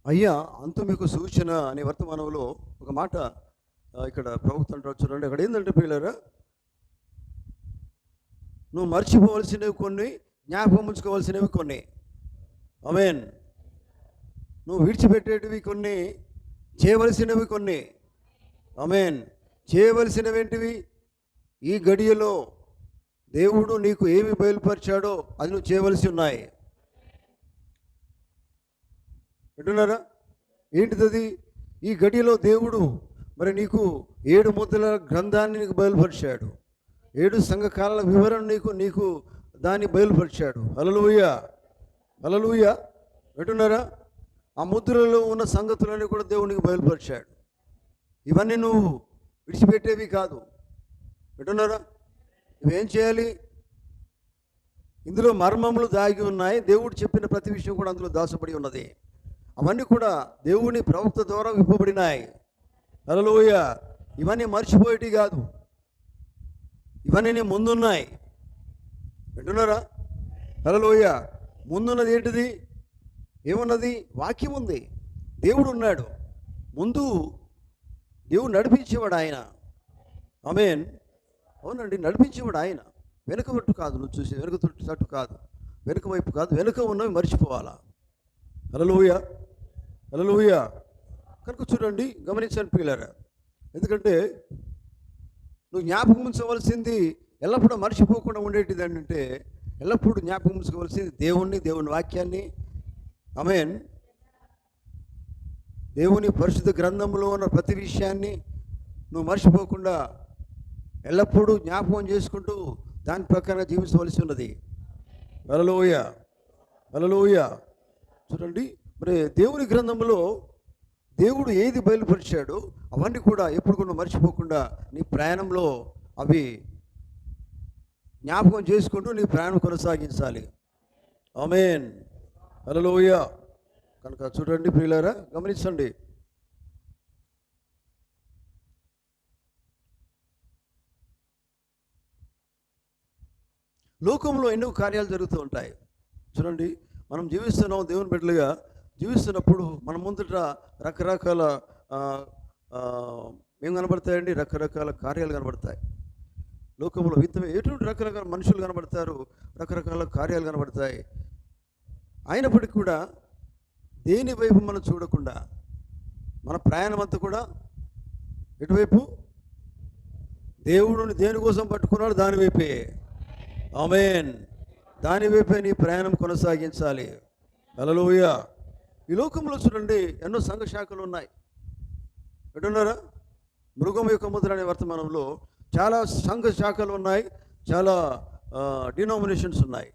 అయ్యా అంత మీకు సూచన అనే వర్తమానంలో ఒక మాట ఇక్కడ ప్రవక్త అంటారు చూడండి. అక్కడ ఏంటంటే ప్రియులారా, నువ్వు మర్చిపోవలసినవి కొన్ని, జ్ఞాపకం ఉంచుకోవాల్సినవి కొన్ని. ఆమేన్. నువ్వు విడిచిపెట్టేటివి కొన్ని, చేయవలసినవి కొన్ని. ఆమేన్. చేయవలసినవి ఏంటివి? ఈ గడియలో దేవుడు నీకు ఏమి బయలుపరిచాడో అది నువ్వు చేయవలసి ఉన్నాయి. వింటున్నారా? ఏంటిది? ఈ గడియలో దేవుడు మరి నీకు 7 ముద్రల గ్రంథాన్ని నీకు బయలుపరిచాడు. 7 సంఘకాల వివరణ నీకు దాన్ని బయలుపరిచాడు. హల్లెలూయా, హల్లెలూయా. వింటున్నారా? ఆ ముద్రలో ఉన్న సంగతులన్నీ కూడా దేవునికి బయలుపరిచాడు. ఇవన్నీ నువ్వు విడిచిపెట్టేవి కాదు. వింటున్నారా? నువ్వేం చేయాలి? ఇందులో మర్మములు దాగి ఉన్నాయి. దేవుడు చెప్పిన ప్రతి విషయం కూడా అందులో దాచబడి ఉన్నది. అవన్నీ కూడా దేవుని ప్రవక్త ద్వారా విప్పబడినాయి. హల్లెలూయా. ఇవన్నీ మర్చిపోయేటి కాదు, ఇవన్నీ నీ ముందున్నాయి. వింటున్నారా? హల్లెలూయా. ముందున్నది ఏంటిది? ఏమున్నది? వాక్యం ఉంది. దేవుడు ఉన్నాడు ముందు. దేవుడు నడిపించేవాడు ఆయన. ఆమేన్. అవునండి, నడిపించేవాడు ఆయన. వెనుక వైపు కాదు, నువ్వు చూసి వెనుక తట్టు కాదు, వెనుక వైపు కాదు, వెనుక ఉన్నవి మర్చిపోవాలా. హల్లెలూయా, హల్లెలూయా. కనుక చూడండి, గమనించండి ప్రియులారా. ఎందుకంటే నువ్వు జ్ఞాపకం ఉంచవలసింది, ఎల్లప్పుడూ మర్చిపోకుండా ఉండేటిది ఏంటంటే, ఎల్లప్పుడూ జ్ఞాపకం ఉంచుకోవాల్సింది దేవుణ్ణి, దేవుని వాక్యాన్ని. ఆమేన్. దేవుని పరిశుద్ధ గ్రంథంలో ఉన్న ప్రతి విషయాన్ని నువ్వు మర్చిపోకుండా ఎల్లప్పుడూ జ్ఞాపకం చేసుకుంటూ దాని ప్రకారంగా జీవించవలసి ఉన్నది. హల్లెలూయా, హల్లెలూయా. చూడండి, మరి దేవుని గ్రంథంలో దేవుడు ఏది బయలుపరిచాడో అవన్నీ కూడా ఎప్పుడు కూడా మర్చిపోకుండా నీ ప్రయాణంలో అవి జ్ఞాపకం చేసుకుంటూ నీ ప్రయాణం కొనసాగించాలి. ఆమేన్, హల్లెలూయా. కనుక చూడండి ప్రియులారా, గమనించండి. లోకంలో ఎన్నో కార్యాలు జరుగుతూ ఉంటాయి. చూడండి, మనం జీవిస్తున్నాం, దేవుని బిడ్డలుగా జీవిస్తున్నప్పుడు మన ముందట రకరకాల ఏం కనబడతాయండి? రకరకాల కార్యాలు కనబడతాయి. లోకంలో ఎటువంటి రకరకాల మనుషులు కనబడతారు, రకరకాల కార్యాలు కనబడతాయి. అయినప్పటికీ కూడా దేని వైపు మనం చూడకుండా మన ప్రయాణం అంతా కూడా ఎటువైపు? దేవుడిని దేనికోసం పట్టుకున్నాడు దాని వైపే. ఆమేన్. దాని వైపే నీ ప్రయాణం కొనసాగించాలి. హల్లెలూయా. ఈ లోకంలో చూడండి, ఎన్నో సంఘ శాఖలు ఉన్నాయి. ఎటున్నారా? మృగం యొక్క ముద్ర అనే వర్తమానంలో చాలా సంఘ శాఖలు ఉన్నాయి, చాలా డినామినేషన్స్ ఉన్నాయి.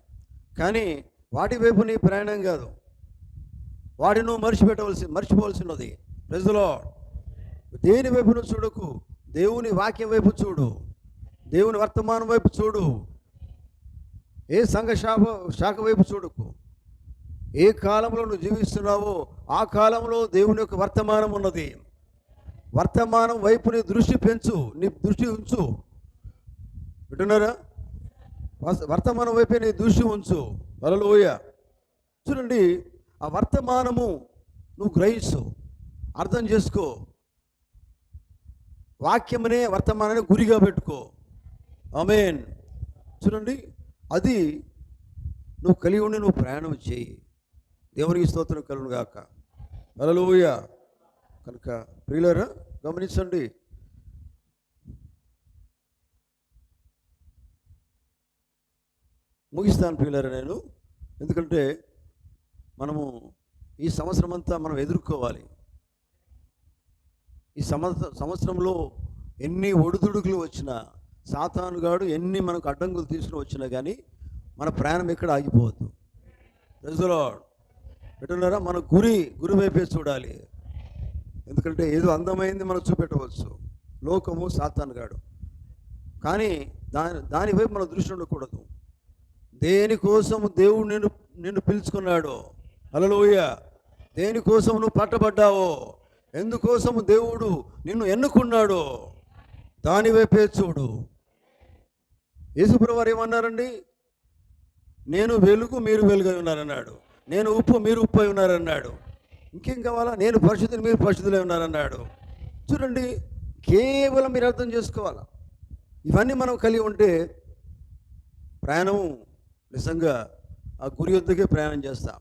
కానీ వాటి వైపు నీ ప్రయాణం కాదు, వాటిని నువ్వు మర్చిపోవలసినది. Praise the lord. దేని వైపు నువ్వు చూడకు, దేవుని వాక్యం వైపు చూడు, దేవుని వర్తమానం వైపు చూడు. ఏ సంఘ శాఖ వైపు చూడకు. ఏ కాలంలో నువ్వు జీవిస్తున్నావో ఆ కాలంలో దేవుని యొక్క వర్తమానం ఉన్నది. వర్తమానం వైపు నీ దృష్టి పెంచు, నీ దృష్టి ఉంచు. వింటున్నారా? వర్తమానం వైపే నీ దృష్టి ఉంచు. హల్లెలూయా. చూడండి, ఆ వర్తమానము నువ్వు గ్రహించు, అర్థం చేసుకో. వాక్యమనే వర్తమానాన్ని గురిగా పెట్టుకో. ఆమేన్. చూడండి, అది నువ్వు కలిగి ఉండి నువ్వు ప్రయాణం చేయి. దేవునికి స్తోత్రం కలుగును గాక. హల్లెలూయా. కనుక ప్రియులారా, గమనించండి. ముగిస్తాను ప్రియులారా నేను. ఎందుకంటే మనము ఈ సంవత్సరం అంతా మనం ఎదుర్కోవాలి. ఈ సంవత్సరంలో ఎన్ని ఒడిదుడుకులు వచ్చినా, సాతానుగాడు ఎన్ని మనకు అడ్డంకులు తీసుకుని వచ్చినా కానీ మన ప్రయాణం ఎక్కడ ఆగిపోవద్దు. Praise the lord. ఎటున్నారా? మన గురి వైపే చూడాలి. ఎందుకంటే ఏదో అందమైంది మనం చూపెట్టవచ్చు. లోకము, సాతానుగాడు కానీ దాని వైపు మన దృష్టి ఉండకూడదు. దేనికోసం దేవుడు నిన్ను పిలుచుకున్నాడో, హల్లెలూయా, దేనికోసం నువ్వు పట్టబడ్డావో, ఎందుకోసం దేవుడు నిన్ను ఎన్నుకున్నాడో దాని వైపే చూడు. యేసుప్రభువు వారు ఏమన్నారండి? నేను వెలుగు, మీరు వెలుగై ఉన్నారన్నాడు. నేను ఉప్పు, మీరు ఉప్పు అయి ఉన్నారన్నాడు. ఇంకేం కావాలా? నేను పరిశుద్ధులు, మీరు పరిశుద్ధులై ఉన్నారన్నాడు. చూడండి, కేవలం మీరు అర్థం చేసుకోవాలా. ఇవన్నీ మనం కలిగి ఉంటే ప్రయాణం నిజంగా ఆ గురి వద్దకే ప్రయాణం చేస్తాం.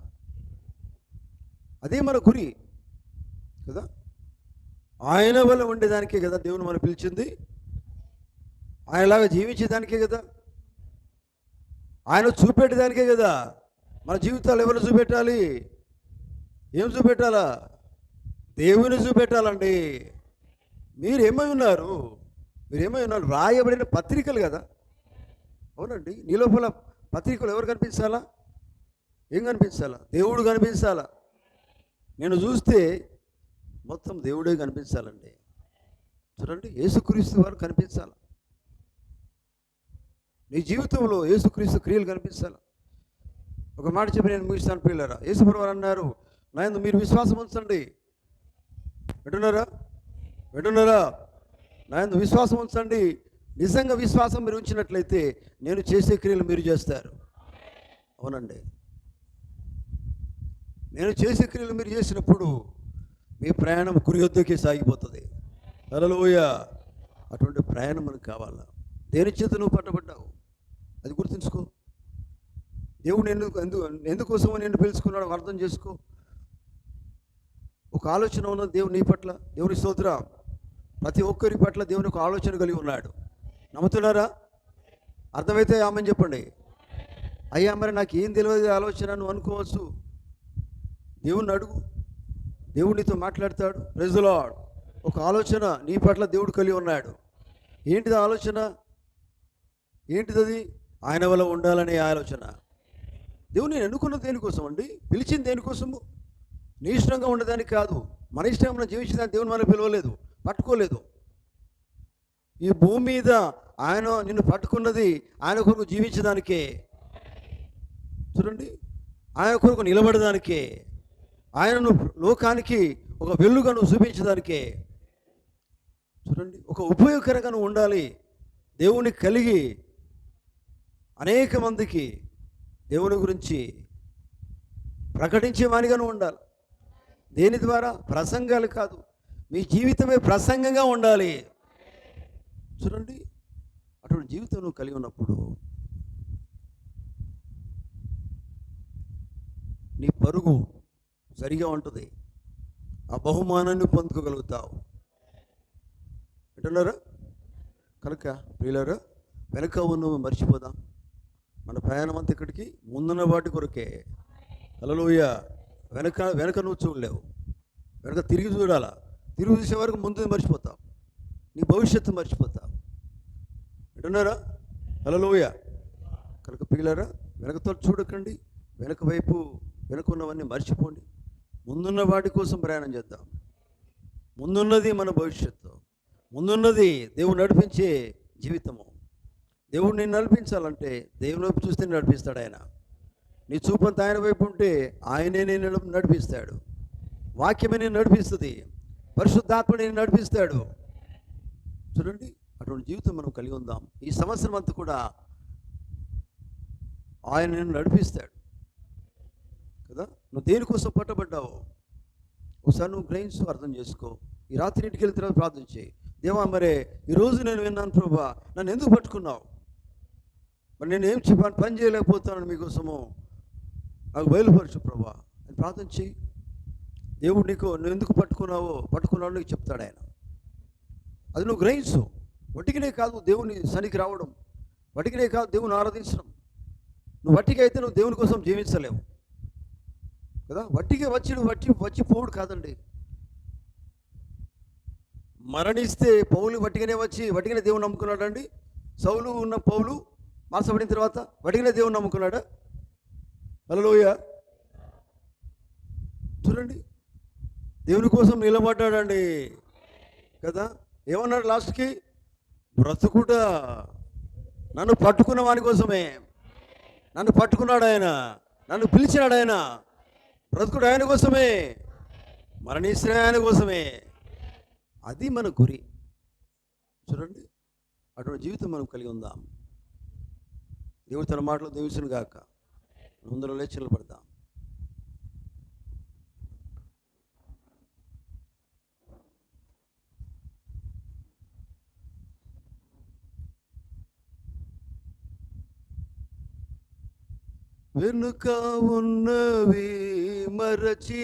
అదే మన గురి కదా. ఆయన వల్ల ఉండేదానికే కదా దేవుని మనం పిలిచింది. ఆయనలాగా జీవించేదానికే కదా, ఆయన చూపెట్టేదానికే కదా. మన జీవితాలు ఎవరు చూపెట్టాలి? ఏం చూపెట్టాలా? దేవుని చూపెట్టాలండి. మీరేమై ఉన్నారు? రాయబడిన పత్రికలు కదా. అవునండి, నీ లోపల పత్రికలు ఎవరు కనిపించాలా? ఏం కనిపించాలా? దేవుడు కనిపించాలా. నేను చూస్తే మొత్తం దేవుడే కనిపించాలండి. చూడండి, యేసుక్రీస్తు వారు కనిపించాలి. నీ జీవితంలో యేసుక్రీస్తు క్రియలు కనిపించాలి. ఒక మాట చెప్పి నేను ముగిస్తాను పిల్లరా. యేసుప్రభువు వారు అన్నారు, నా యందు మీరు విశ్వాసం ఉంచండి. వింటున్నారా? నా యందు విశ్వాసం ఉంచండి. నిజంగా విశ్వాసం మీరు ఉంచినట్లయితే నేను చేసే క్రియలు మీరు చేస్తారు. అవునండి, నేను చేసే క్రియలు మీరు చేసినప్పుడు మీ ప్రయాణం గురి వద్దకే సాగిపోతుంది. హల్లెలూయా. అటువంటి ప్రయాణం మనకు కావాలా? దేని చేత నువ్వు పట్టబడ్డావు అది గుర్తుంచుకో. దేవుడు ఎందుకోసమో నిన్ను పిలుచుకున్నాడు అర్థం చేసుకో. ఒక ఆలోచన ఉన్నది దేవుడు నీ పట్ల. దేవుని స్తోత్రం. ప్రతి ఒక్కరి పట్ల దేవుని ఒక ఆలోచన కలిగి ఉన్నాడు. నమ్ముతున్నారా? అర్థమైతే ఆమెను చెప్పండి. అయ్యా మరి నాకు ఏం తెలియదు ఆలోచన నువ్వు అనుకోవచ్చు. దేవుణ్ణి అడుగు, దేవుడు నీతో మాట్లాడతాడు. Praise the lord. ఒక ఆలోచన నీ పట్ల దేవుడు కలిగి ఉన్నాడు. ఏంటిది ఆలోచన? ఏంటిది? ఆయన వల్ల ఉండాలనే ఆలోచన. దేవుడు నేను ఎన్నుకున్నది దేనికోసం అండి? పిలిచింది దేనికోసము? నీ ఇష్టంగా ఉండదానికి కాదు. మన ఇష్టం మనం జీవించడానికి దేవుని మనం పిలవలేదు, పట్టుకోలేదు. ఈ భూమి మీద ఆయన నిన్ను పట్టుకున్నది ఆయన కొరకు జీవించడానికే. చూడండి, ఆయన కొరకు నిలబడడానికే, ఆయనను లోకానికి ఒక వెలుగుగా నువ్వు చూపించడానికే. చూడండి, ఒక ఉపయోగకరంగా నువ్వు ఉండాలి. దేవుని కలిగి అనేక మందికి దేవుని గురించి ప్రకటించే వానిగా నువ్వు ఉండాలి. దేని ద్వారా? ప్రసంగాలు కాదు, మీ జీవితమే ప్రసంగంగా ఉండాలి. చూడండి, అటువంటి జీవితం నువ్వు కలిగి ఉన్నప్పుడు నీ పరుగు సరిగా ఉంటుంది. ఆ బహుమానాన్ని పొందుకోగలుగుతావు. అంటున్నారా? కనుక ప్రియులారా, వెనక ఉన్నవి మర్చిపోదాం. మన ప్రయాణం అంతా ఇక్కడికి ముందున్న వాటి కొరకే. హల్లెలూయా. వెనక నువ్వు చూడలేవు. వెనక తిరిగి చూడాలా. తిరిగి చూసే వరకు ముందు మర్చిపోతావు, నీ భవిష్యత్తు మర్చిపోతావు. అంటున్నారా? హల్లెలూయా. కనుక ప్రియులారా, వెనకతో చూడకండి. వెనక ఉన్నవన్నీ మర్చిపోండి. ముందున్న వాటి కోసం ప్రయాణం చేద్దాం. ముందున్నది మన భవిష్యత్తు, ముందున్నది దేవుడు నడిపించే జీవితము. దేవుడు నిన్ను నడిపించాలంటే దేవుని వైపు చూస్తే నడిపిస్తాడు ఆయన. నీ చూపంతా ఆయన వైపు ఉంటే ఆయనే నేను నడిపిస్తాడు. వాక్యమే నేను నడిపిస్తుంది, పరిశుద్ధాత్మ నేను నడిపిస్తాడు. చూడండి, అటువంటి జీవితం మనం కలిగి ఉందాం. ఈ సంవత్సరం అంతా కూడా ఆయన నిన్ను నడిపిస్తాడు కదా. నువ్వు దేనికోసం పట్టబడ్డావు ఒకసారి నువ్వు గ్రహించు, అర్థం చేసుకో. ఈ రాత్రి ఇంటికి వెళ్ళిన తర్వాత ప్రార్థన చేయి. దేవా, మరే ఈరోజు నేను విన్నాను ప్రభా, నన్ను ఎందుకు పట్టుకున్నావు? మరి నేను ఏం చెప్పాను, పని చేయలేకపోతున్నాను, మీకోసము నాకు బయలుపరచు ప్రభా అని ప్రార్థన చేయి. దేవుడు నువ్వు ఎందుకు పట్టుకున్నావు నీకు చెప్తాడు ఆయన. అది నువ్వు గ్రహించు. వట్టికినే కాదు దేవుని సనికి రావడం, వట్టికినే కాదు దేవుని ఆరాధించడం. నువ్వు వట్టిగా అయితే నువ్వు దేవుని కోసం జీవించలేవు కదా. వట్టిగా వచ్చి పోవుడు కాదండి. మరణిస్తే పౌలు వట్టిగానే దేవుని నమ్ముకున్నాడు అండి. సౌలు ఉన్న పౌలు మార్చబడిన తర్వాత వట్టిగానే దేవుని నమ్ముకున్నాడా? హల్లెలూయా. చూడండి, దేవుని కోసం నిలబడ్డాడండి కదా. ఏమన్నాడు లాస్ట్కి? బ్రతుకుట నన్ను పట్టుకున్న వాని కోసమే. నన్ను పట్టుకున్నాడు ఆయన, నన్ను పిలిచినాడు ఆయన. బ్రతుకుడు ఆయన కోసమే, మరణించిన ఆయన కోసమే. అది మన గురి. చూడండి, అటువంటి జీవితం మనం కలిగి ఉందాం. దేవుడు తన మాటలు దీవించును గాక. ముందర లేచి నిలబడదాం. వెనుక ఉన్నవి మరచి